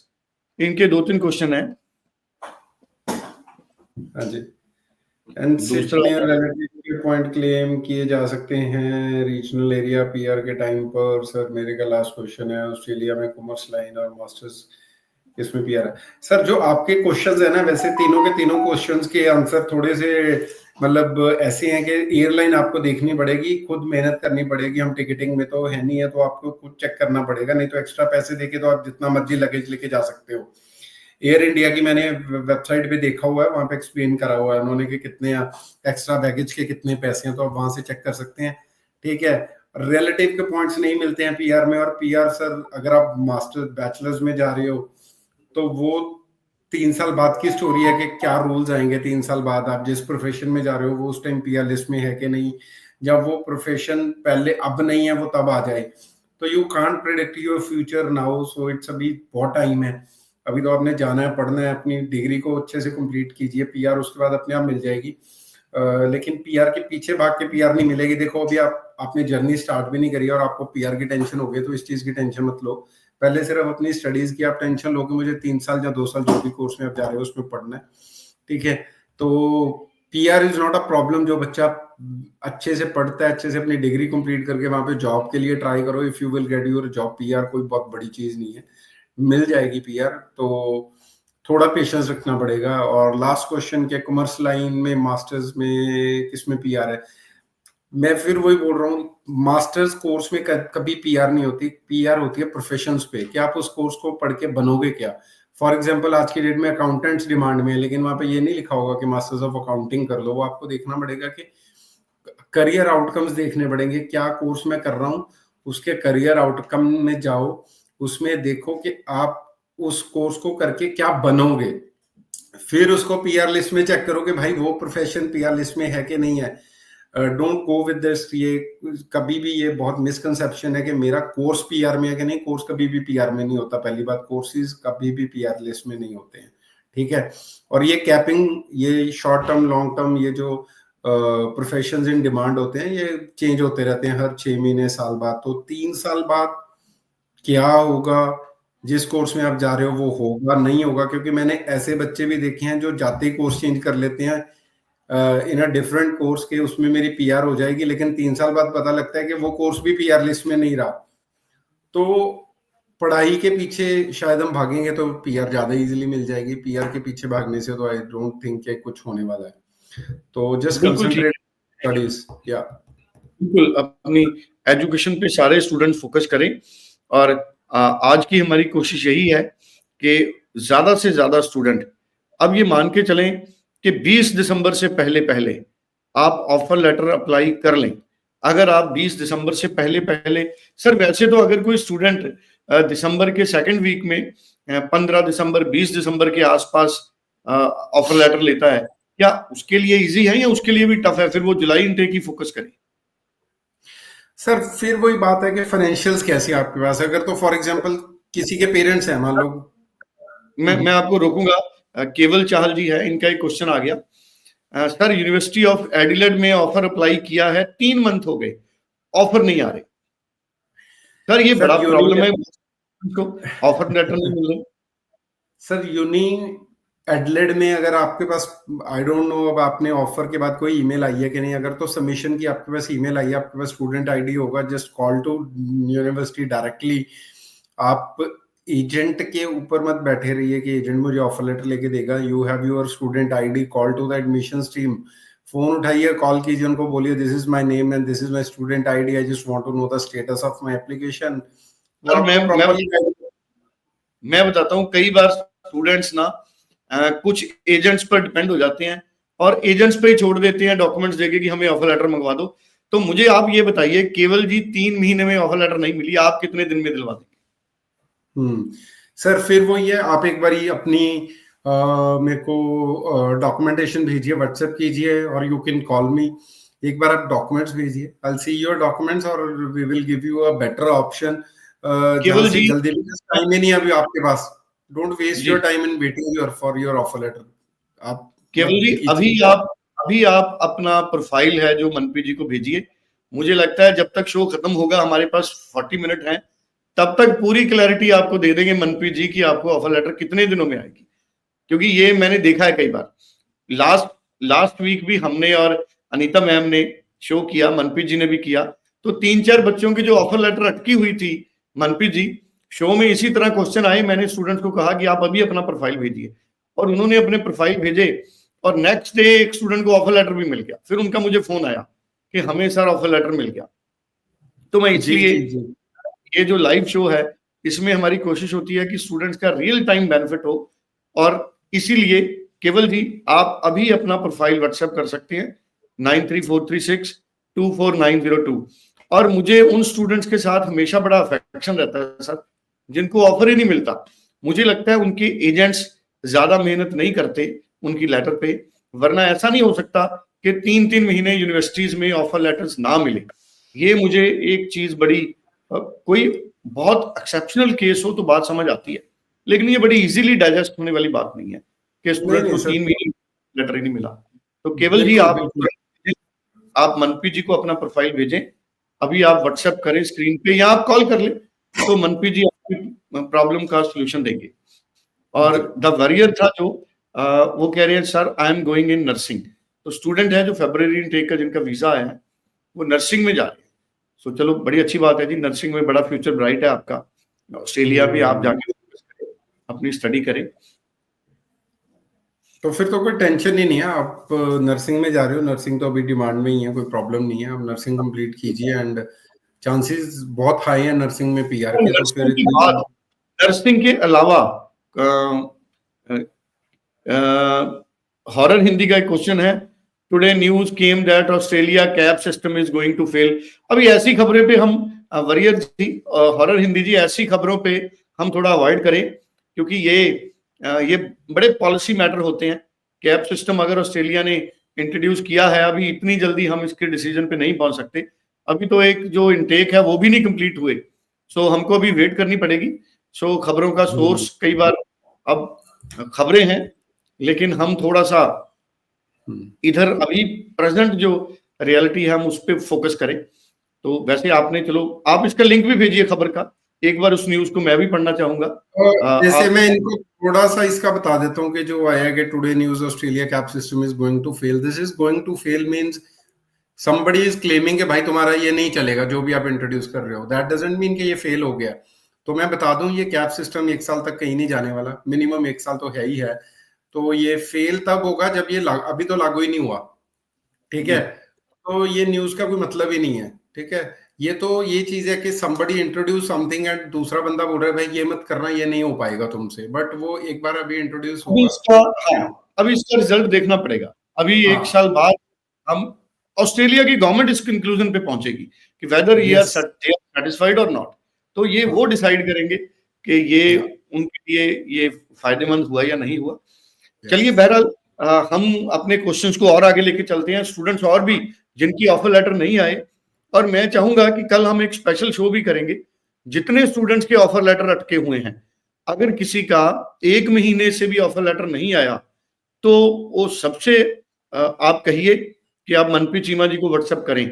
इनके 2-3 क्वेश्चन है। हाँ जी। एनसिट दूसरा, में रिलेटिव के पॉइंट क्लेम किए जा सकते हैं रीजनल एरिया पीआर के टाइम पर। सर मेरे का लास्ट क्वेश्चन है, ऑस्ट्रेलिया में कॉमर्स लाइन और मास्टर्स इसमें पीआर है। सर जो आपके क्वेश्चंस है ना, वैसे तीनों के तीनों क्वेश्चंस के आंसर थोड़े से मतलब ऐसे हैं कि एयरलाइन आपको देखनी पड़ेगी, खुद मेहनत करनी पड़ेगी। हम टिकटिंग में तो है नहीं है, तो आपको खुद चेक करना पड़ेगा, नहीं तो एक्स्ट्रा पैसे देके तो आप जितना मर्जी लगेज लेके जा सकते हो। एयर इंडिया की मैंने वेबसाइट पे देखा हुआ है, वहां पे एक्सप्लेन करा हुआ है उन्होंने कि कितने एक्स्ट्रा बैगेज के कितने पैसे हैं, तो आप वहां से चेक कर सकते हैं। ठीक है, रिलेटिव के पॉइंट्स नहीं मिलते हैं पीआर में। और पीआर सर अगर आप मास्टर बैचलर्स में जा रहे हो तो वो 3 साल बाद की स्टोरी है कि क्या रूल्स आएंगे 3 साल बाद। आप जिस प्रोफेशन में जा रहे हो वो उस टाइम पीआर लिस्ट में है कि नहीं, जब वो प्रोफेशन पहले अब नहीं है वो तब आ जाए। तो you can't predict your future now, so it's अभी बहुत टाइम है, अभी तो आपने जाना है, पढ़ना है, अपनी डिग्री को अच्छे से कंप्लीट कीजिए, पीआर उसके बाद अपने आप मिल जाएगी। लेकिन पीआर के पीछे भाग के पीआर नहीं मिलेगी। देखो अभी आपने जर्नी स्टार्ट भी नहीं करी और आपको पीआर की टेंशन हो गई, तो इस चीज की टेंशन मत लो। पहले सिर्फ अपनी स्टडीज की आप टेंशन लो कि मुझे 3 साल या 2 साल जो भी कोर्स में आप जा रहे हो उसमें पढ़ना है, ठीक है। तो PR is not a problem. जो बच्चा अच्छे से पढ़ता है, अच्छे से अपनी डिग्री कंप्लीट करके वहां पे जॉब के लिए ट्राई करो, if you will get your job. PR कोई बहुत बड़ी चीज नहीं है, मिल जाएगी पीआर। तो थोड़ा पेशेंस रखना पड़ेगा। और लास्ट क्वेश्चन के कॉमर्स लाइन में मास्टर्स में किसमें पीआर है, मैं फिर वही बोल रहा हूँ, मास्टर्स कोर्स में कभी पीआर नहीं होती। पीआर होती है प्रोफेशंस पे, कि आप उस कोर्स को पढ़ के बनोगे क्या। फॉर एग्जांपल आज की डेट में अकाउंटेंट्स डिमांड में है, लेकिन वहां पे ये नहीं लिखा होगा कि मास्टर्स ऑफ अकाउंटिंग कर लो। वो आपको देखना पड़ेगा कि करियर आउटकम्स देखने पड़ेंगे, क्या कोर्स मैं कर रहा हूँ, उसके करियर आउटकम में जाओ, उसमें देखो कि आप उस कोर्स को करके क्या बनोगे। फिर उसको पीआर लिस्ट में चेक करो कि भाई वो प्रोफेशन पीआर लिस्ट में है कि नहीं है। Don't go with this. ये कभी भी ये बहुत मिसकंसेप्शन है कि मेरा कोर्स पीआर में है कि नहीं। कोर्स कभी भी पीआर में नहीं होता। पहली बात, कोर्सेज कभी भी पीआर लिस्ट में नहीं होते हैं, ठीक है। और ये कैपिंग, ये शॉर्ट टर्म लॉन्ग टर्म, ये जो प्रोफेशंस इन डिमांड होते हैं, ये चेंज होते रहते हैं हर 6 महीने साल बाद। तो 3 साल बाद क्या होगा, जिस कोर्स में आप जा रहे हो वो होगा नहीं होगा। क्योंकि मैंने ऐसे बच्चे भी देखे हैं जो जाते ही कोर्स चेंज कर लेते हैं इन अ डिफरेंट कोर्स के, उसमें मेरी पीआर हो जाएगी, लेकिन 3 साल बाद पता लगता है कि वो कोर्स भी पीआर लिस्ट में नहीं रहा। तो पढ़ाई के पीछे शायद हम भागेंगे तो पीआर ज्यादा इजीली मिल जाएगी। पीआर के पीछे भागने से तो आई डोंट थिंक कि कुछ होने वाला है। तो जस्ट बिल्कुल ठीक, कंसंट्रेट स्टडीज। या बिल्कुल अपनी एजुकेशन पे सारे स्टूडेंट फोकस करें। और आज की हमारी कोशिश यही है कि ज्यादा से ज्यादा स्टूडेंट अब ये मान के चलें कि 20 दिसंबर से पहले पहले आप ऑफर लेटर अप्लाई कर लें। अगर आप 20 दिसंबर से पहले पहले, सर वैसे तो अगर कोई स्टूडेंट दिसंबर के सेकंड वीक में 15 दिसंबर 20 दिसंबर के आसपास ऑफर लेटर लेता है, क्या उसके लिए इजी है या उसके लिए भी टफ है? फिर वो जुलाई इनटेक की फोकस करे। सर फिर वही बात है कि फाइनेंशियल्स कैसे आपके पास। अगर तो फॉर एग्जांपल किसी के पेरेंट्स हैं, मान लो। मैं आपको रोकूंगा। केवल चाहल जी है, इनका एक क्वेश्चन आ गया। सर यूनिवर्सिटी ऑफ एडिलेड में ऑफर अप्लाई किया है, 3 मंथ हो गए, ऑफर नहीं आ रहे। सर ये बड़ा प्रॉब्लम है, उनको ऑफर लेटर नहीं मिल रहे। सर यूनी एडलेड में अगर आपके पास, आई डोंट नो अब आपने ऑफर के बाद कोई ईमेल आई है कि नहीं। अगर तो सबमिशन की आपके पास ईमेल आई है, आपके पास स्टूडेंट आईडी होगा, just call to university directly. आप एजेंट के ऊपर मत बैठे रहिए कि एजेंट मुझे ऑफर लेटर लेके देगा। You have your student ID, call to the admissions team. Phone उठाइए, कॉल कीजिए, उनको बोलिए this is my name and this is my student ID, I just want to know the status of my application. वो sir आपको properly मैं बताता हूँ, कई बार स्टूडेंट्स ना कुछ एजेंट्स पर डिपेंड हो जाते हैं और एजेंट्स पे ही छोड़ देते हैं डॉक्यूमेंट्स देके कि हमें ऑफर लेटर मंगवा दो। तो मुझे आप ये बताइए, केवल जी 3 महीने में ऑफर लेटर नहीं मिली, आप कितने दिन में दिलवा देंगे? सर फिर वो ये आप एक बार अपनी मेरे को डॉक्यूमेंटेशन भेजिए, व्हाट्सएप कीजिए, और यू कैन कॉल मी। एक बार आप डॉक्यूमेंट्स भेजिए, I will see your documents और we will give you a better option. केवल जहां से जी जल्दी, टाइम ही नहीं है अभी आपके पास। डोंट वेस्ट जी your time in waiting your for your offer letter. आप केवल जी कीजिए। अभी आप अपना प्रोफाइल है जो मनप्रीत जी को भेजिए। मुझे लगता है जब तक शो खत्म होगा, हमारे पास 40 मिनट हैं, तब तक पूरी क्लैरिटी आपको दे देंगे मनप्रीत जी की आपको ऑफर लेटर कितने दिनों में आएगी। क्योंकि ये मैंने देखा है कई बार। लास्ट वीक भी हमने और अनीता मैम ने शो किया, मनप्रीत जी ने भी किया, तो 3-4 बच्चों की जो ऑफर लेटर अटकी हुई थी, मनप्रीत जी शो में इसी तरह क्वेश्चन आए। मैंने स्टूडेंट्स को कहा कि आप अभी अपना प्रोफाइल भेजिए, और उन्होंने अपने प्रोफाइल भेजे, और नेक्स्ट डे एक स्टूडेंट को ऑफर लेटर भी मिल गया। फिर उनका मुझे फोन आया कि हमें सर ऑफर लेटर मिल गया। तो मैं जी इसलिए जी जी ये जो लाइव शो है, इसमें हमारी कोशिश होती है कि स्टूडेंट्स का रियल टाइम बेनिफिट हो। और इसीलिए केवल जी आप अभी अपना प्रोफाइल व्हाट्सएप कर सकते हैं 9343624902। और मुझे उन स्टूडेंट्स के साथ हमेशा बड़ा अफेक्शन रहता है सर, जिनको ऑफर ही नहीं मिलता। मुझे लगता है उनके एजेंट्स ज्यादा मेहनत नहीं करते उनकी लेटर पे, वरना ऐसा नहीं हो सकता कि 3-3 महीने यूनिवर्सिटीज में ऑफर लेटर्स ना मिले। ये मुझे एक चीज बड़ी कोई बहुत एक्सेप्शनल केस हो तो बात समझ आती है, लेकिन ये बड़ी इजीली डाइजेस्ट होने वाली बात नहीं है कि स्टूडेंट को 3 महीने लेटर ही नहीं मिला। तो केवल जी आप मनप्रीत जी को अपना प्रोफाइल भेजें, अभी आप व्हाट्सएप करें स्क्रीन पे या आप कॉल कर लें, तो मनप्रीत जी आपकी प्रॉब्लम का सोल्यूशन देंगे। और द वॉरियर था जो वो कह रहे हैं sir I am going in nursing, तो स्टूडेंट है जो फरवरी इनटेक का जिनका वीजा आया है वो नर्सिंग में जा रहे हैं। सो चलो बड़ी अच्छी बात है जी, नर्सिंग में बड़ा फ्यूचर ब्राइट है आपका, ऑस्ट्रेलिया भी आप जाके अपनी स्टडी करें। तो फिर तो कोई टेंशन ही नहीं है, आप नर्सिंग में जा रहे हो, नर्सिंग तो अभी डिमांड में ही है, कोई प्रॉब्लम नहीं है, आप नर्सिंग कंप्लीट कीजिए एंड चांसेस बहुत हाई है नर्सिंग में पीआर के। तो फिर नर्सिंग के अलावा हॉरर हिंदी का एक क्वेश्चन है, today news came that Australia cab system is going to fail. अभी ऐसी खबरें पे हम वरियर जी, हॉरर हिंदी जी, ऐसी खबरों पे हम थोड़ा अवॉइड करें, क्योंकि ये बड़े पॉलिसी मैटर होते हैं। कैब सिस्टम अगर ऑस्ट्रेलिया ने इंट्रोड्यूस किया है, अभी इतनी जल्दी हम इसके डिसीजन पे नहीं पहुंच सकते। अभी तो एक जो इनटेक है वो भी नहीं कंप्लीट हुए, सो हमको अभी वेट करनी पड़ेगी। सो खबरों का सोर्स कई बार अब खबरें हैं, लेकिन हम थोड़ा सा इधर अभी प्रेजेंट जो रियलिटी है हम उस पर फोकस करें। तो वैसे आपने, चलो आप इसका लिंक भी भेजिए खबर का, एक बार उस न्यूज को मैं भी पढ़ना चाहूंगा। जैसे मैं इनको थोड़ा सा इसका बता देता हूँ कि जो आया कि today news Australia cab system is going to fail. This is going to fail means somebody is claiming कि भाई तुम्हारा ये नहीं चलेगा जो भी आप इंट्रोड्यूस कर रहे हो, दैट डजंट मीन कि ये फेल हो गया। तो मैं बता दूं ये कैब सिस्टम 1 साल तक कहीं नहीं जाने वाला, मिनिमम 1 साल तो है ही है। तो ये फेल तब होगा जब ये अभी तो लागू ही नहीं हुआ, ठीक है। तो ये न्यूज का कोई मतलब ही नहीं है, ठीक है। ये तो ये चीज है कि somebody इंट्रोड्यूस समथिंग एंड दूसरा बंदा बोल रहा है भाई ये मत करना, ये नहीं हो पाएगा तुमसे, बट वो एक बार अभी इंट्रोड्यूस होगा, अभी इसका रिजल्ट देखना पड़ेगा। अभी 1 साल बाद हम ऑस्ट्रेलिया की गवर्नमेंट इस कंक्लूजन पे पहुंचेगी कि वेदर ये आर सेटिस्फाइड और नॉट, तो ये वो डिसाइड करेंगे कि ये उनके लिए ये फायदेमंद हुआ या नहीं हुआ। चलिए बहरहाल हम अपने क्वेश्चंस को और आगे लेके चलते हैं। स्टूडेंट्स और भी जिनकी ऑफर लेटर नहीं आए, और मैं चाहूंगा कि कल हम एक स्पेशल शो भी करेंगे, जितने स्टूडेंट्स के ऑफर लेटर अटके हुए हैं, अगर किसी का 1 महीने से भी ऑफर लेटर नहीं आया तो वो सबसे आप कहिए कि आप मनप्रीत चीमा जी को व्हाट्सएप करें,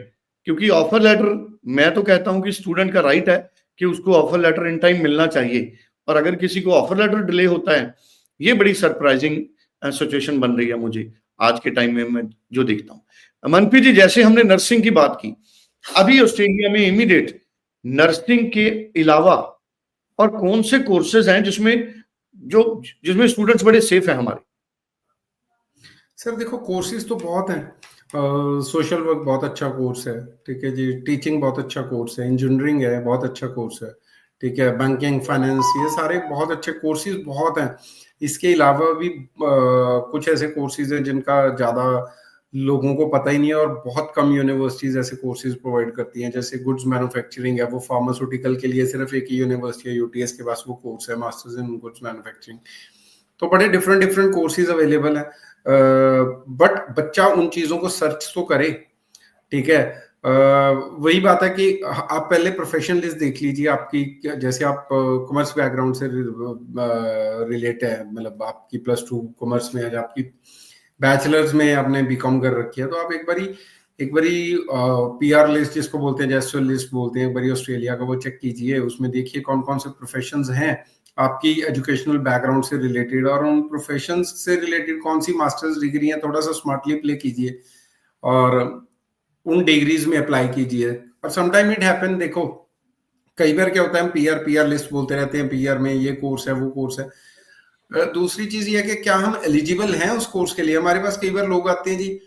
क्योंकि ऑफर लेटर, मैं तो कहता हूं कि स्टूडेंट का राइट है कि उसको ऑफर लेटर इन टाइम मिलना चाहिए। और अगर किसी को ऑफर लेटर डिले होता है, ये बड़ी सरप्राइजिंग सिचुएशन बन रही है मुझे आज के टाइम में, मैं जो देखता हूं। मनप्रीत जी, जैसे हमने नर्सिंग की बात की, अभी ऑस्ट्रेलिया में इमीडिएट नर्सिंग के अलावा और कौन से कोर्सेज हैं जिसमें स्टूडेंट्स बड़े सेफ हैं हमारे? सर देखो कोर्सेज तो बहुत हैं, सोशल वर्क बहुत अच्छा कोर्स है, ठीक है जी, टीचिंग बहुत अच्छा कोर्स है, इंजीनियरिंग है बहुत अच्छा कोर्स है, ठीक है, बैंकिंग फाइनेंस, ये सारे बहुत अच्छे कोर्सेज बहुत हैं। इसके अलावा भी कुछ ऐसे कोर्सेज हैं जिनका ज़्यादा लोगों को पता ही नहीं है और बहुत कम यूनिवर्सिटीज ऐसे कोर्सेज प्रोवाइड करती हैं। जैसे गुड्स मैन्युफैक्चरिंग है, वो फार्मास्यूटिकल के लिए सिर्फ एक ही यूनिवर्सिटी है, यूटीएस के पास वो कोर्स है, मास्टर्स इन गुड्स मैन्युफैक्चरिंग। तो बड़े डिफरेंट डिफरेंट कोर्सेज अवेलेबल है, बट बच्चा उन चीज़ों को सर्च तो करे, ठीक है। वही बात है कि आप पहले प्रोफेशन लिस्ट देख लीजिए आपकी, जैसे आप कॉमर्स बैकग्राउंड से रिलेट है, मतलब आपकी +2 कॉमर्स में है, आपकी बैचलर्स में आपने बीकॉम कर रखी है, तो आप एक बारी पीआर लिस्ट जिसको बोलते हैं, जैसे लिस्ट बोलते हैं, एक बारी ऑस्ट्रेलिया का वो चेक कीजिए, उसमें देखिए कौन कौन से प्रोफेशंस हैं आपकी एजुकेशनल बैकग्राउंड से रिलेटेड, और उन प्रोफेशंस से रिलेटेड कौन सी मास्टर्स डिग्री है, थोड़ा सा स्मार्टली प्ले कीजिए और उन डिग्रीज में अप्लाई कीजिए। और समटाइम इट हैपन, देखो कई बार क्या होता है, हम पीआर लिस्ट बोलते रहते हैं, पीआर में ये कोर्स है वो कोर्स है। दूसरी चीज ये है कि क्या हम एलिजिबल हैं उस कोर्स के लिए। हमारे पास कई बार लोग आते हैं जी,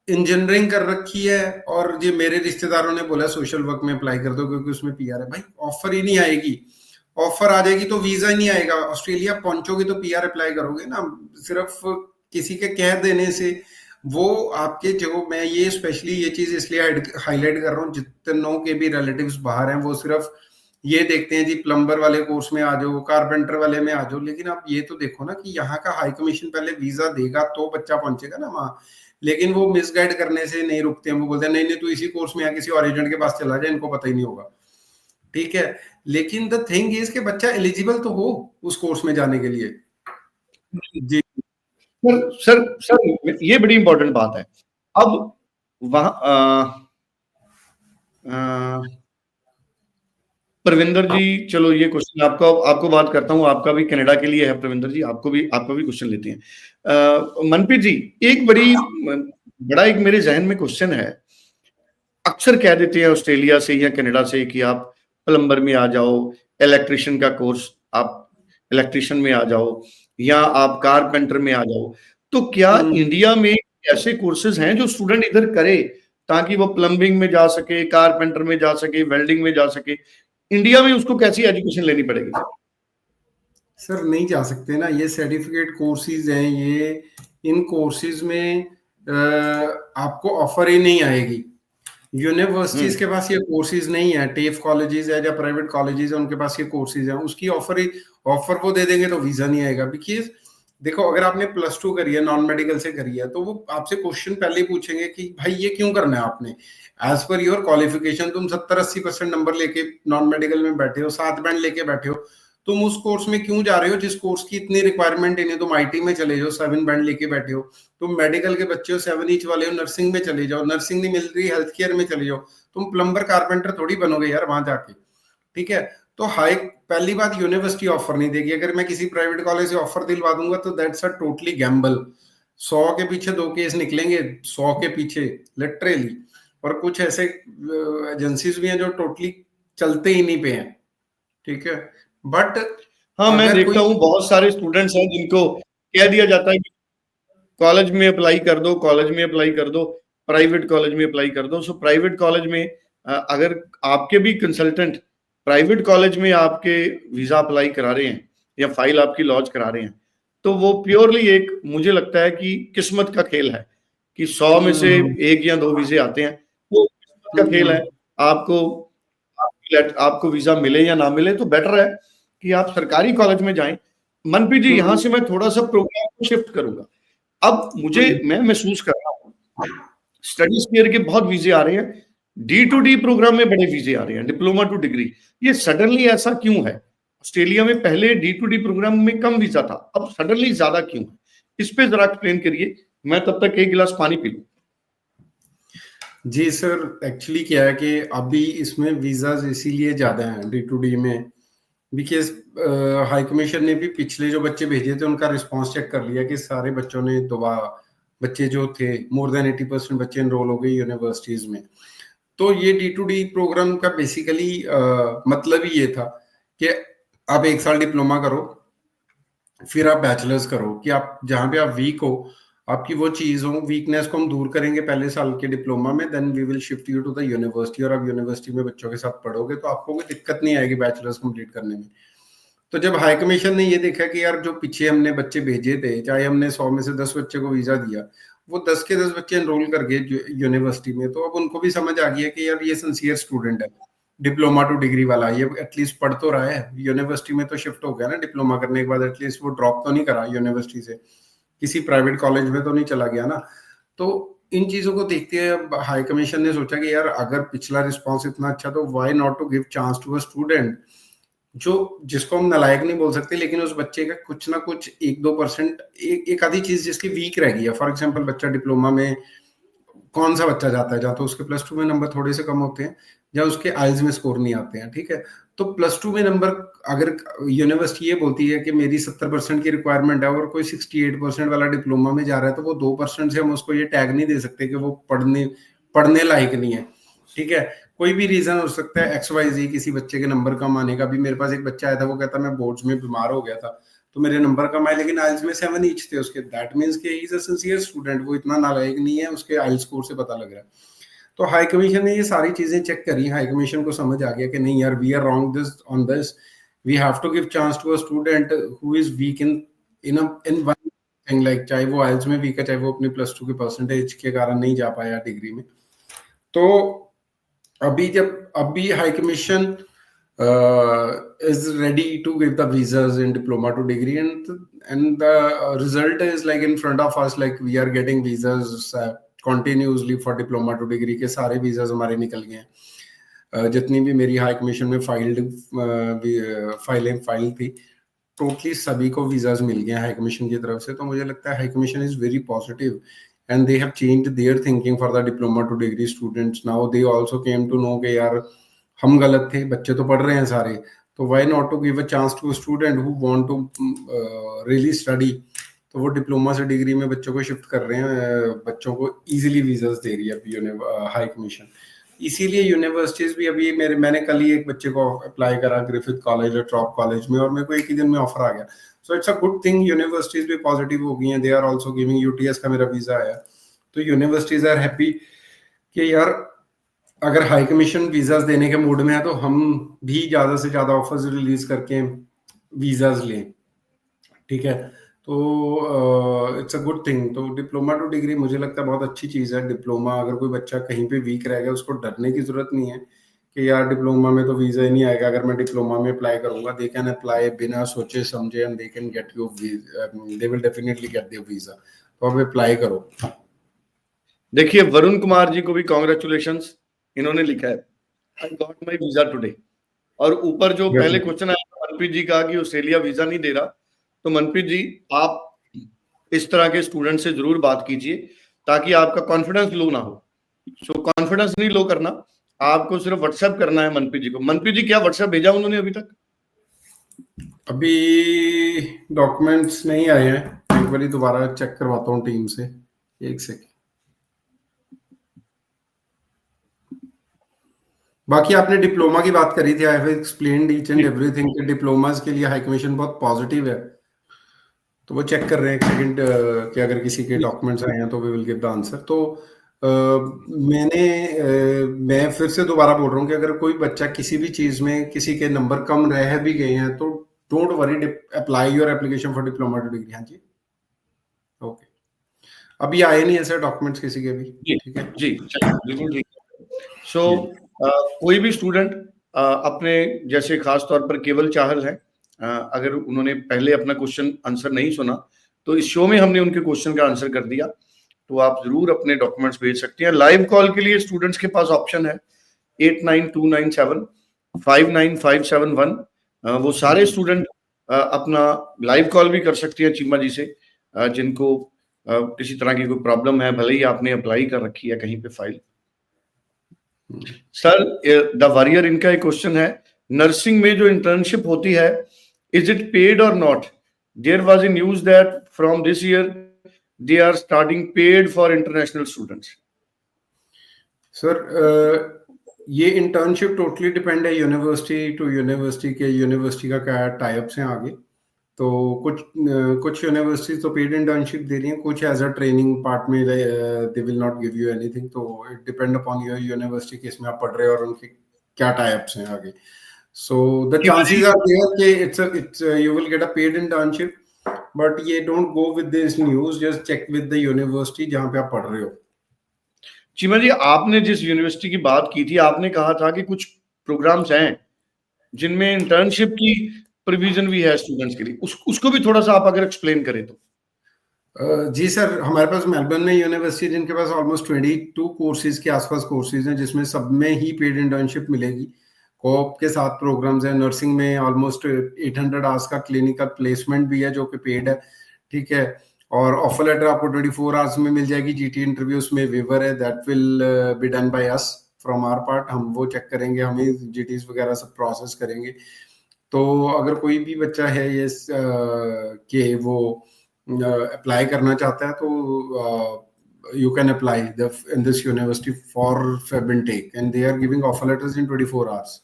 इंजीनियरिंग कर रखी है और जी मेरे रिश्तेदारों ने बोला सोशल वर्क में अप्लाई कर दो क्योंकि उसमें पीआर है। भाई ऑफर ही नहीं आएगी, ऑफर आ जाएगी तो वीजा ही नहीं आएगा, ऑस्ट्रेलिया पहुंचोगे तो पीआर अप्लाई करोगे ना। सिर्फ किसी के कह देने से वो आपके, जो मैं ये स्पेशली ये चीज इसलिए हाईलाइट कर रहा हूँ, जितनों के भी रिलेटिव्स बाहर हैं वो सिर्फ ये देखते हैं जी प्लम्बर वाले कोर्स में आ जाओ, कारपेंटर वाले में आ जाओ, लेकिन आप ये तो देखो ना कि यहाँ का हाई कमीशन पहले वीजा देगा तो बच्चा पहुंचेगा ना वहाँ। लेकिन वो मिसगाइड करने से नहीं रुकते हैं, वो बोलते हैं नहीं नहीं तू इसी कोर्स में या किसी और एजेंट के पास चला जाए, इनको पता ही नहीं होगा। ठीक है, लेकिन द थिंग इज कि बच्चा एलिजिबल तो हो उस कोर्स में जाने के लिए। जी सर सर सर ये बड़ी इंपॉर्टेंट बात है। अब वहां प्रविंदर जी, चलो ये क्वेश्चन आपको आपको बात करता हूँ, आपका भी कनाडा के लिए है प्रविंदर जी, आपको भी क्वेश्चन लेते हैं। मनप्रीत जी, एक बड़ा एक मेरे जहन में क्वेश्चन है। अक्सर कह देते हैं ऑस्ट्रेलिया से या कनाडा से कि आप प्लम्बर में आ जाओ, इलेक्ट्रिशियन का कोर्स आप इलेक्ट्रिशियन में आ जाओ, या आप कारपेंटर में आ जाओ। तो क्या इंडिया में ऐसे कोर्सेज हैं जो स्टूडेंट इधर करे ताकि वो प्लम्बिंग में जा सके, कारपेंटर में जा सके, वेल्डिंग में जा सके? इंडिया में उसको कैसी एजुकेशन लेनी पड़ेगी सर? सर नहीं जा सकते ना, ये सर्टिफिकेट कोर्सेज हैं, ये इन कोर्सेज में आपको ऑफर ही नहीं आएगी। यूनिवर्सिटीज के पास ये कोर्सेज नहीं है, टेफ कॉलेजेस है या प्राइवेट कॉलेजेस है उनके पास ये कोर्सेज है, उसकी ऑफर वो दे देंगे तो वीजा नहीं आएगा। बिकॉज देखो, अगर आपने +2 करी है, नॉन मेडिकल से करी है, तो वो आपसे क्वेश्चन पहले ही पूछेंगे कि भाई ये क्यों करना है आपने, एज पर योर क्वालिफिकेशन तुम 70-80% नंबर लेके नॉन मेडिकल में बैठे हो, 7 बैंड लेके बैठे हो, तुम उस कोर्स में क्यों जा रहे हो जिस कोर्स की इतनी रिक्वायरमेंट नहीं है? तुम आईटी में चले जाओ, 7 बैंड लेके बैठे हो, तुम मेडिकल के बच्चे हो, 7 ईच वाले हो, नर्सिंग में चले जाओ, नर्सिंग नहीं मिल रही हेल्थ केयर में चले जाओ, तुम प्लम्बर कारपेंटर थोड़ी बनोगे यार वहां जाके। ठीक है, तो हाई पहली बात, यूनिवर्सिटी ऑफर नहीं देगी। अगर मैं किसी प्राइवेट कॉलेज से ऑफर दिलवा दूंगा तो दैट्स अ टोटली गैम्बल। 100 के पीछे 2 केस निकलेंगे, 100 के पीछे लिटरली। और कुछ ऐसे एजेंसीज भी हैं जो टोटली चलते ही नहीं पे हैं। ठीक है, बट हाँ, मैं अगर देखता कोई हूँ बहुत सारे स्टूडेंट्स हैं जिनको कह दिया जाता है कि कॉलेज में अप्लाई कर दो, कॉलेज में अप्लाई कर दो, प्राइवेट कॉलेज में अप्लाई कर दो। सो प्राइवेट कॉलेज में अगर आपके भी कंसल्टेंट प्राइवेट कॉलेज में आपके वीजा अप्लाई करा रहे हैं या फाइल आपकी लॉन्च करा रहे हैं, तो वो प्योरली एक, मुझे लगता है कि किस्मत का खेल है कि 100 में से 1 या 2 वीजे आते हैं। वो किस्मत का खेल है। आपको आपको वीजा मिले या ना मिले, तो बेटर है कि आप सरकारी कॉलेज में जाएं। मनप्रीत जी, यहां से मैं थोड़ा सा प्रोग्राम को शिफ्ट करूंगा। अब मैं महसूस कर रहा हूँ स्टडीज केयर के बहुत वीजे आ रहे हैं, D2D प्रोग्राम में बड़े वीजे आ रहे हैं, डिप्लोमा टू डिग्री। ये सडनली ऐसा क्यों है? ऑस्ट्रेलिया में पहले D2D प्रोग्राम में कम वीजा था, अब सडनली ज्यादा क्यों है? इस पे जरा एक्सप्लेन करिए, मैं तब तक 1 गिलास पानी पी लूं। जी सर, एक्चुअली क्या है कि अभी इसमें वीजाज इसीलिए ज्यादा हैं D2D में, बिकॉज हाई कमीशन ने भी पिछले जो बच्चे भेजे थे उनका रिस्पांस चेक कर लिया कि सारे बच्चों ने दोबारा, बच्चे जो थे मोर देन 80% बच्चे एनरोल हो गए यूनिवर्सिटीज में। तो ये D2D प्रोग्राम का बेसिकली मतलब ही ये था कि आप 1 साल डिप्लोमा करो, फिर आप बैचलर्स करो, कि आप जहाँ पे आप वीक हो, आपकी वो चीज हो, वीकनेस को हम दूर करेंगे पहले साल के डिप्लोमा में, then we will shift you to the university, और आप यूनिवर्सिटी में बच्चों के साथ पढ़ोगे तो आपको कोई दिक्कत नहीं आएगी बैचलर्स कंप्लीट करने में। तो जब हाई कमीशन ने ये देखा कि यार जो पीछे हमने बच्चे भेजे थे, चाहे हमने 100 में से 10 बच्चे को वीजा दिया, वो 10 के 10 बच्चे एनरोल कर गए यूनिवर्सिटी में, तो अब उनको भी समझ आ गया कि यार ये सिंसियर स्टूडेंट है, डिप्लोमा टू डिग्री वाला, ये एटलीस्ट पढ़ तो रहा है, यूनिवर्सिटी में तो शिफ्ट हो गया ना डिप्लोमा करने के बाद, एटलीस्ट वो ड्रॉप तो नहीं करा यूनिवर्सिटी से, किसी प्राइवेट कॉलेज में तो नहीं चला गया ना। तो इन चीजों को देखते हुए हाई कमीशन ने सोचा कि यार अगर पिछला रिस्पॉन्स इतना अच्छा, तो why not to give chance to a student जो, जिसको हम नालायक नहीं बोल सकते, लेकिन उस बच्चे का कुछ ना कुछ 1-2% एक आधी चीज जिसकी वीक रह गई है। फॉर एग्जाम्पल, बच्चा डिप्लोमा में, कौन सा बच्चा जाता है जहाँ तो उसके +2 में नंबर थोड़े से कम होते हैं, या उसके आइल्स में स्कोर नहीं आते हैं, ठीक है, तो +2 में नंबर, अगर यूनिवर्सिटी ये बोलती है कि मेरी 70% की रिक्वायरमेंट है और कोई 68% वाला डिप्लोमा में जा रहा है, तो वो 2% से हम उसको ये टैग नहीं दे सकते कि वो पढ़ने लायक नहीं है। ठीक है, कोई भी रीजन हो सकता है, XYZ, किसी बच्चे के नंबर कम आने का भी। मेरे पास एक बच्चा आया था, वो कहता मैं बोर्ड्स में बीमार हो गया था तो मेरे नंबर कम आए, लेकिन आइल्स में 7 ईच थे उसके, दैट मींस कि he is a sincere student, वो इतना नालायक नहीं है, उसके आइल्स स्कोर से पता लग रहा है। तो हाई कमीशन ने ये सारी चीजें चेक करी, हाई कमीशन को समझ आ गया कि नहीं यार, we are wrong this on this, we have to give chance to a student who is weak in one thing, like चाहे वो आइल्स में वीक है, चाहे वो अपने +2 के परसेंटेज के कारण नहीं जा पाया डिग्री में। तो अभी high commission is ready to give the visas in diploma to degree, and the result is like in front of us, like we are getting visas continuously for diploma to degree के सारे visas हमारे निकल गए हैं। जितनी भी मेरी high commission में फाइल थी, टोटली सभी को वीजाज मिल गए हाई कमीशन की तरफ से। तो मुझे लगता है high commission is very positive and they have changed their thinking for the diploma to degree students. Now they also came to know कि यार हम गलत थे, बच्चे तो पढ़ रहे हैं सारे, तो why not to give a chance to student who want to really study. तो वो डिप्लोमा से डिग्री में बच्चों को शिफ्ट कर रहे हैं, बच्चों को इजीली वीजास दे रही है अभी हाई कमीशन। इसीलिए यूनिवर्सिटीज भी अभी मैंने कल ही एक बच्चे को अप्लाई करा ग्रिफिथ कॉलेज और ट्रॉप कॉलेज में, और मेरे को एक ही दिन में ऑफर आ गया। So it's a good thing, universities भी पॉजिटिव हो गई हैं, they are also giving, UTS का मेरा वीजा आया, तो यूनिवर्सिटीज आर हैप्पी कि यार अगर हाई कमीशन वीजास देने के मूड में है तो हम भी ज्यादा से ज्यादा ऑफर्स रिलीज करके वीजास लें, ठीक है। तो इट्स अ गुड थिंग। तो डिप्लोमा टू डिग्री मुझे लगता है बहुत अच्छी चीज़ है। डिप्लोमा अगर कोई बच्चा कहीं पे वीक रह गया, उसको डरने की जरूरत नहीं है कि यार डिप्लोमा में तो वीज़ा ही नहीं आएगा, अगर मैं डिप्लोमा में अप्लाई करूंगा, दे कैन अप्लाई बिना सोचे समझे and they can get you, they will definitely get their visa. तो अब अप्लाई करो। देखिए वरुण कुमार जी को भी कॉन्ग्रेचुलेशंस, इन्होंने लिखा है I got my visa today. और ऊपर जो पहले क्वेश्चन आया मनप्रीत जी का कि ऑस्ट्रेलिया वीजा नहीं दे रहा, तो मनप्रीत जी आप इस तरह के स्टूडेंट से जरूर बात कीजिए ताकि आपका कॉन्फिडेंस लो ना हो। सो कॉन्फिडेंस नहीं लो करना, आपको सिर्फ व्हाट्सएप करना है मनप्रीत जी को। मनप्रीत जी क्या व्हाट्सएप भेजा उन्होंने अभी तक? अभी डॉक्यूमेंट्स नहीं आए हैं, एक बार दोबारा चेक करवाता हूँ टीम से, एक सेकेंड। बाकी आपने डिप्लोमा की बात करी थी, I have explained each and everything कि डिप्लोमास के लिए हाई कमीशन बहुत पॉजिटिव है। तो वो चेक कर रहे हैं एक सेकंड कि अगर किसी के डॉक्यूमेंट्स आए हैं तो we will give the answer. तो मैं फिर से दोबारा बोल रहा हूँ कि अगर कोई बच्चा किसी भी चीज में किसी के नंबर कम रह भी गए हैं तो don't worry, apply your application for diploma to degree. हाँ जी, ओके। अभी आए नहीं ऐसे डॉक्यूमेंट्स किसी के भी, ठीक है जी, बिल्कुल ठीक है। सो कोई भी स्टूडेंट अपने जैसे खास तौर पर केवल चाहल है, अगर उन्होंने पहले अपना क्वेश्चन आंसर नहीं सुना तो इस शो में हमने उनके क्वेश्चन का आंसर कर दिया, तो आप जरूर अपने डॉक्यूमेंट्स भेज सकते हैं। लाइव कॉल के लिए स्टूडेंट्स के पास ऑप्शन है 8929759571। वो सारे स्टूडेंट अपना लाइव कॉल भी कर सकते हैं चीमा जी से, जिनको किसी तरह की कोई प्रॉब्लम है, भले ही आपने अप्लाई कर रखी है कहीं पे फाइल। सर द वॉरियर इनका एक क्वेश्चन है, नर्सिंग में जो इंटर्नशिप होती है इज इट पेड और not? There was a news that from this year they are starting paid for international students. Sir ये इंटर्नशिप टोटली डिपेंड है यूनिवर्सिटी टू यूनिवर्सिटी के, यूनिवर्सिटी का क्या टाइप्स हैं आगे। तो कुछ यूनिवर्सिटी तो पेड इंटर्नशिप दे रही हैं, कुछ एज अ ट्रेनिंग पार्ट में they will not give you anything. तो it depend upon your university किस में आप पढ़ रहे हो और उनके क्या टाइप्स हैं आगे। So the chances are there कि it's you will get a paid internship, but they don't go with this news, just check with the university जहां पे आप पढ़ रहे हो। चीमा जी आपने जिस यूनिवर्सिटी की बात की थी, आपने कहा था कि कुछ प्रोग्राम्स हैं जिनमें इंटर्नशिप की प्रोविजन भी है स्टूडेंट्स के लिए, उसको भी थोड़ा सा आप अगर एक्सप्लेन करें तो। जी सर, हमारे पास मेलबर्न में यूनिवर्सिटी जिनके पास ऑलमोस्ट 22 कोर्सेज के आसपास कोर्सेज हैं, जिसमें सब में ही पेड इंटर्नशिप मिलेगी। कोऑप के साथ प्रोग्राम्स हैं, नर्सिंग में ऑलमोस्ट 800 आवर्स का क्लिनिकल प्लेसमेंट भी है जो कि पेड है, ठीक है। और ऑफर लेटर आपको 24 आवर्स में मिल जाएगी। जीटी इंटरव्यूज में वेवर है, that will be done by us from our part, हम वो चेक करेंगे, हम ही जीटीज वगैरह सब प्रोसेस करेंगे। तो अगर कोई भी बच्चा है ये कि वो अप्लाई करना चाहता है तो you can apply in this university for Feb intake and they are giving offer letters in 24 hours.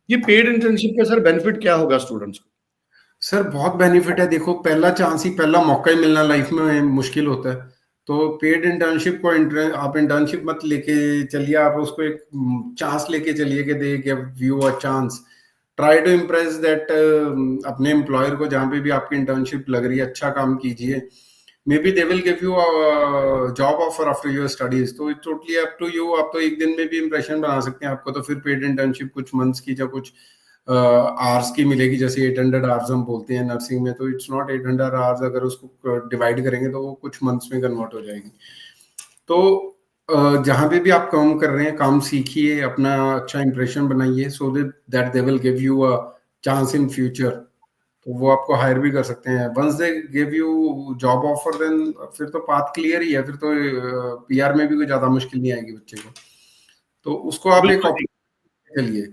ये पेड इंटर्नशिप का सर बेनिफिट क्या होगा स्टूडेंट्स को? सर बहुत बेनिफिट है। देखो पहला चांस ही, पहला मौका ही मिलना लाइफ में मुश्किल होता है। तो पेड इंटर्नशिप को आप इंटर्नशिप मत लेके चलिए, आप उसको एक चांस लेके चलिए कि they give you a chance. Try to impress that अपने एम्प्लॉयर को जहाँ पे भी आपकी इंटर्नशिप लग रही है, अच्छा काम कीजिए। May be they will give you job offer after your studies. तो it totally up to you, आप तो एक दिन में भी इंप्रेशन बना सकते हैं। आपको तो फिर पेड इंटर्नशिप कुछ मंथ्स की या कुछ आवर्स की मिलेगी, जैसे 800 आवर्स हम बोलते हैं नर्सिंग में, तो इट्स नॉट 800 आवर्स, अगर उसको डिवाइड करेंगे तो वो कुछ मंथ्स में कन्वर्ट हो जाएगी। तो जहाँ पे भी आप काम कर रहे हैं, काम सीखिए, अपना अच्छा इंप्रेशन बनाइए, so that they will give you a chance in future. तो वो आपको हायर भी कर सकते हैं। Once they give you job offer, then फिर तो पाथ क्लियर ही है, फिर तो पीआर में भी कोई ज्यादा मुश्किल नहीं आएगी बच्चे को। तो उसको आप एक बिल्कुल ठीक, ऑप्शन के लिए।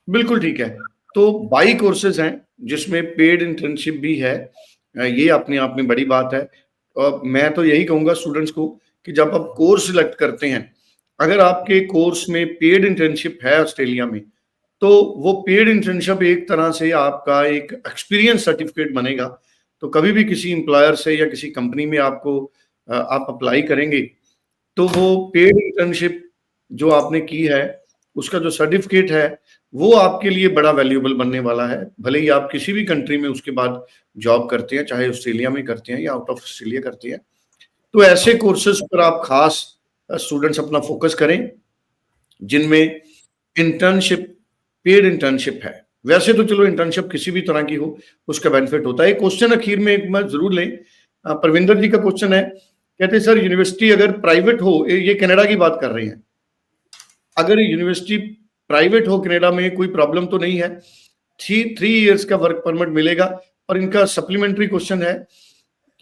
बिल्कुल ठीक है। तो 22 कोर्सेज हैं जिसमें पेड इंटर्नशिप भी है। ये अपने आप में बड़ी बात है। और मैं तो यही कहूंगा स्टूडेंट्स को कि जब आप कोर्स सिलेक्ट करते हैं, अगर आपके कोर्स में पेड इंटर्नशिप है ऑस्ट्रेलिया में, तो वो पेड इंटर्नशिप एक तरह से आपका एक एक्सपीरियंस सर्टिफिकेट बनेगा। तो कभी भी किसी एम्प्लॉयर से या किसी कंपनी में आप अप्लाई करेंगे, तो वो पेड इंटर्नशिप जो आपने की है, उसका जो सर्टिफिकेट है, वो आपके लिए बड़ा वैल्यूएबल बनने वाला है। भले ही आप किसी भी कंट्री में उसके बाद जॉब करते हैं, चाहे ऑस्ट्रेलिया में करते हैं या आउट ऑफ ऑस्ट्रेलिया करते हैं। तो ऐसे कोर्सेज पर आप खास स्टूडेंट्स अपना फोकस करें जिनमें इंटर्नशिप, पेड इंटर्नशिप है। वैसे तो चलो इंटर्नशिप किसी भी तरह की हो, उसका बेनिफिट होता है। एक क्वेश्चन आखिर में एक बार जरूर लें। परविंदर जी का क्वेश्चन है, कहते हैं सर यूनिवर्सिटी अगर प्राइवेट हो, ये कनाडा की बात कर रहे हैं, अगर यूनिवर्सिटी प्राइवेट हो कनाडा में कोई प्रॉब्लम तो नहीं है, 3 इयर्स का वर्क परमिट मिलेगा। और इनका सप्लीमेंट्री क्वेश्चन है,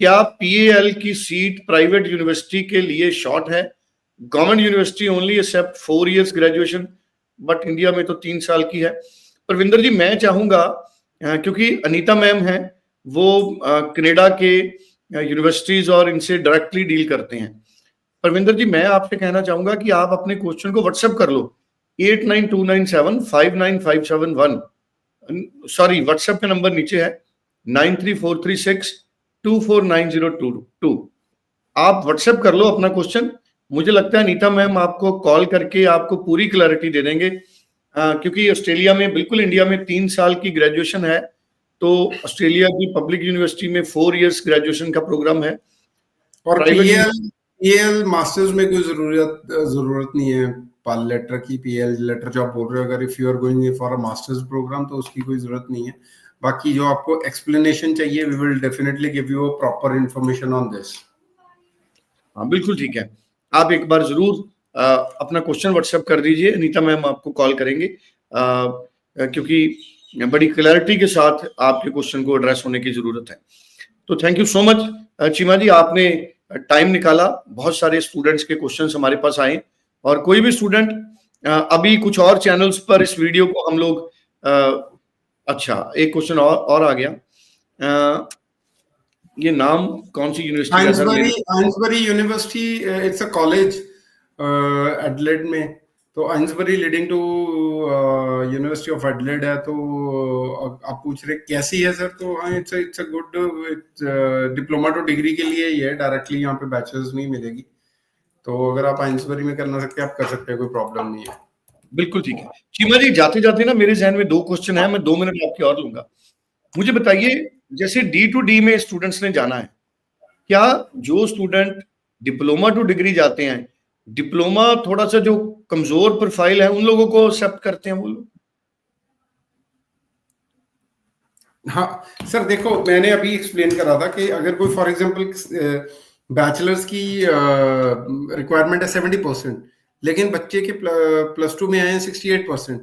क्या पीएएल की सीट प्राइवेट यूनिवर्सिटी के लिए शॉर्ट है? Government university only accept 4 years graduation, but India में तो 3 साल की है। परविंदर जी, मैं चाहूंगा क्योंकि अनीता मैम है, वो कनाडा के यूनिवर्सिटीज और इनसे डायरेक्टली डील करते हैं। परविंदर जी, मैं आपसे कहना चाहूंगा कि आप अपने क्वेश्चन को व्हाट्सएप कर लो 8929759571। सॉरी, व्हाट्सएप का नंबर नीचे है 9343624902। आप व्हाट्सएप कर लो अपना क्वेश्चन। मुझे लगता है नीता मैम आपको कॉल करके आपको पूरी क्लैरिटी दे देंगे, क्योंकि ऑस्ट्रेलिया में बिल्कुल इंडिया में 3 साल की ग्रेजुएशन है, तो ऑस्ट्रेलिया की पब्लिक यूनिवर्सिटी में 4 इयर्स ग्रेजुएशन का प्रोग्राम है। और प्राइवेट पीएल मास्टर्स में कोई जरूरत नहीं है पाल लेटर की। पीएल लेटर जो आप बोल रहे हो, अगर if you are going for a masters program तो उसकी कोई जरूरत नहीं है। बाकी जो आपको एक्सप्लेनेशन चाहिए, we will definitely give you a proper information on this. हाँ, बिल्कुल ठीक है। आप एक बार जरूर अपना क्वेश्चन व्हाट्सएप कर दीजिए, अनीता मैम आपको कॉल करेंगे, क्योंकि बड़ी क्लैरिटी के साथ आपके क्वेश्चन को एड्रेस होने की जरूरत है। तो thank you so much Cheema ji, आपने टाइम निकाला। बहुत सारे स्टूडेंट्स के क्वेश्चंस हमारे पास आए, और कोई भी स्टूडेंट अभी कुछ और चैनल्स पर इस वीडियो को हम लोग अच्छा, एक क्वेश्चन और आ गया। ये नाम कौन सी यूनिवर्सिटी का sir? Eynesbury university, it's a college Adelaide में। तो Eynesbury leading to university of Adelaide है। तो आप पूछ रहे कैसी है सर? तो हाँ, it's a good diploma to degree के लिए ही है, डायरेक्टली यहाँ पे बैचलर्स नहीं मिलेगी। तो अगर आप आइंसबरी में करना सकते हैं, आप कर सकते हैं, कोई प्रॉब्लम नहीं है। बिल्कुल ठीक है। चीमा जी, जाते जाते ना मेरे जहन में 2 क्वेश्चन है, मैं 2 मिनट आपके और लूंगा। मुझे बताइए, जैसे D2D में स्टूडेंट्स ने जाना है, क्या जो स्टूडेंट डिप्लोमा टू डिग्री जाते हैं, डिप्लोमा थोड़ा सा जो कमजोर प्रोफाइल है, उन लोगों को एक्सेप्ट करते हैं वो लोग? हाँ सर, देखो मैंने अभी एक्सप्लेन करा था कि अगर कोई फॉर एग्जांपल बैचलर्स की रिक्वायरमेंट है 70%, लेकिन बच्चे के +2 में आए हैं 68%,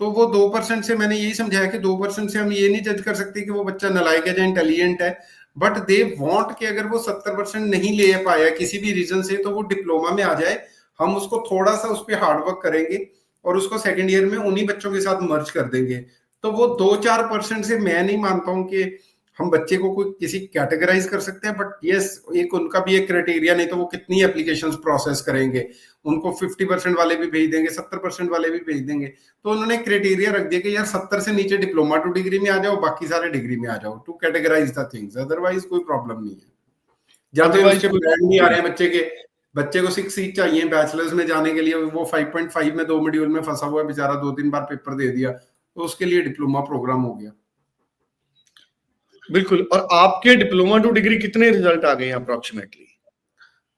तो वो 2% से मैंने यही समझाया कि 2% से हम ये नहीं जज कर सकते कि वो बच्चा नालायक है या इंटेलिजेंट है। बट दे वांट कि अगर वो 70% नहीं ले पाया किसी भी रीजन से, तो वो डिप्लोमा में आ जाए। हम उसको थोड़ा सा उस पर हार्डवर्क करेंगे और उसको सेकेंड ईयर में उन्हीं बच्चों के साथ मर्ज कर देंगे। तो वो 2-4% से मैं नहीं मानता हूं कि हम बच्चे को कोई किसी कैटेगराइज कर सकते हैं। बट यस, एक उनका भी एक क्राइटेरिया, नहीं तो वो कितनी एप्लीकेशंस प्रोसेस करेंगे। उनको 50% वाले भी भेज देंगे, 70% वाले भी भेज देंगे। तो उन्होंने क्राइटेरिया रख दिया कि यार 70 से नीचे डिप्लोमा टू डिग्री में आ जाओ, बाकी सारे डिग्री में आ जाओ, to categorize the things. Otherwise कोई प्रॉब्लम नहीं है। जब तक अदरवाइज उसके बैंड नहीं आ रहे हैं बच्चे को 6 सीट चाहिए बैचलर्स में जाने के लिए, वो 5.5 में 2 मॉड्यूल में फंसा हुआ है बेचारा, 2-3 बार पेपर दे दिया, तो उसके लिए डिप्लोमा प्रोग्राम हो गया। बिल्कुल। और आपके डिप्लोमा टू डिग्री कितने रिजल्ट आ गए हैं अप्रोक्सीमेटली?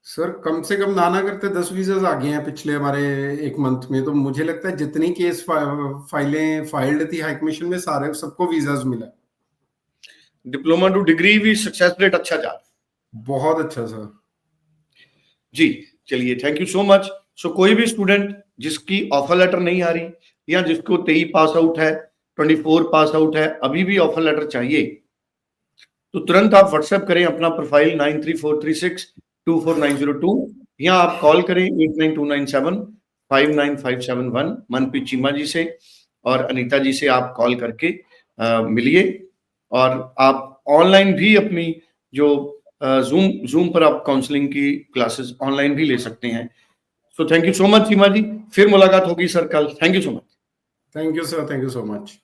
सर कम से कम नाना करते 10 वीजाज आ गए हैं पिछले हमारे 1 मंथ में। तो मुझे लगता है जितनी केस फाइलें फाइल्ड थी हाई कमीशन में, सारे सबको वीजाज मिला। डिप्लोमा टू डिग्री भी सक्सेस रेट अच्छा जा रहा है? बहुत अच्छा सर। जी। चलिए, थैंक यू सो मच। सो कोई भी स्टूडेंट जिसकी ऑफर लेटर नहीं आ रही या जिसको 23 पास आउट है, 24 पास आउट है, अभी भी ऑफर लेटर चाहिए, तो तुरंत आप व्हाट्सएप करें अपना प्रोफाइल 9343624902 या आप कॉल करें 8929759571 मनप्रीत चीमा जी से और अनीता जी से आप कॉल करके मिलिए। और आप ऑनलाइन भी अपनी जो जूम पर आप काउंसलिंग की क्लासेस ऑनलाइन भी ले सकते हैं। So thank you so much Cheema ji, फिर मुलाकात होगी सर कल। Thank you so much. Thank you sir, thank you so much.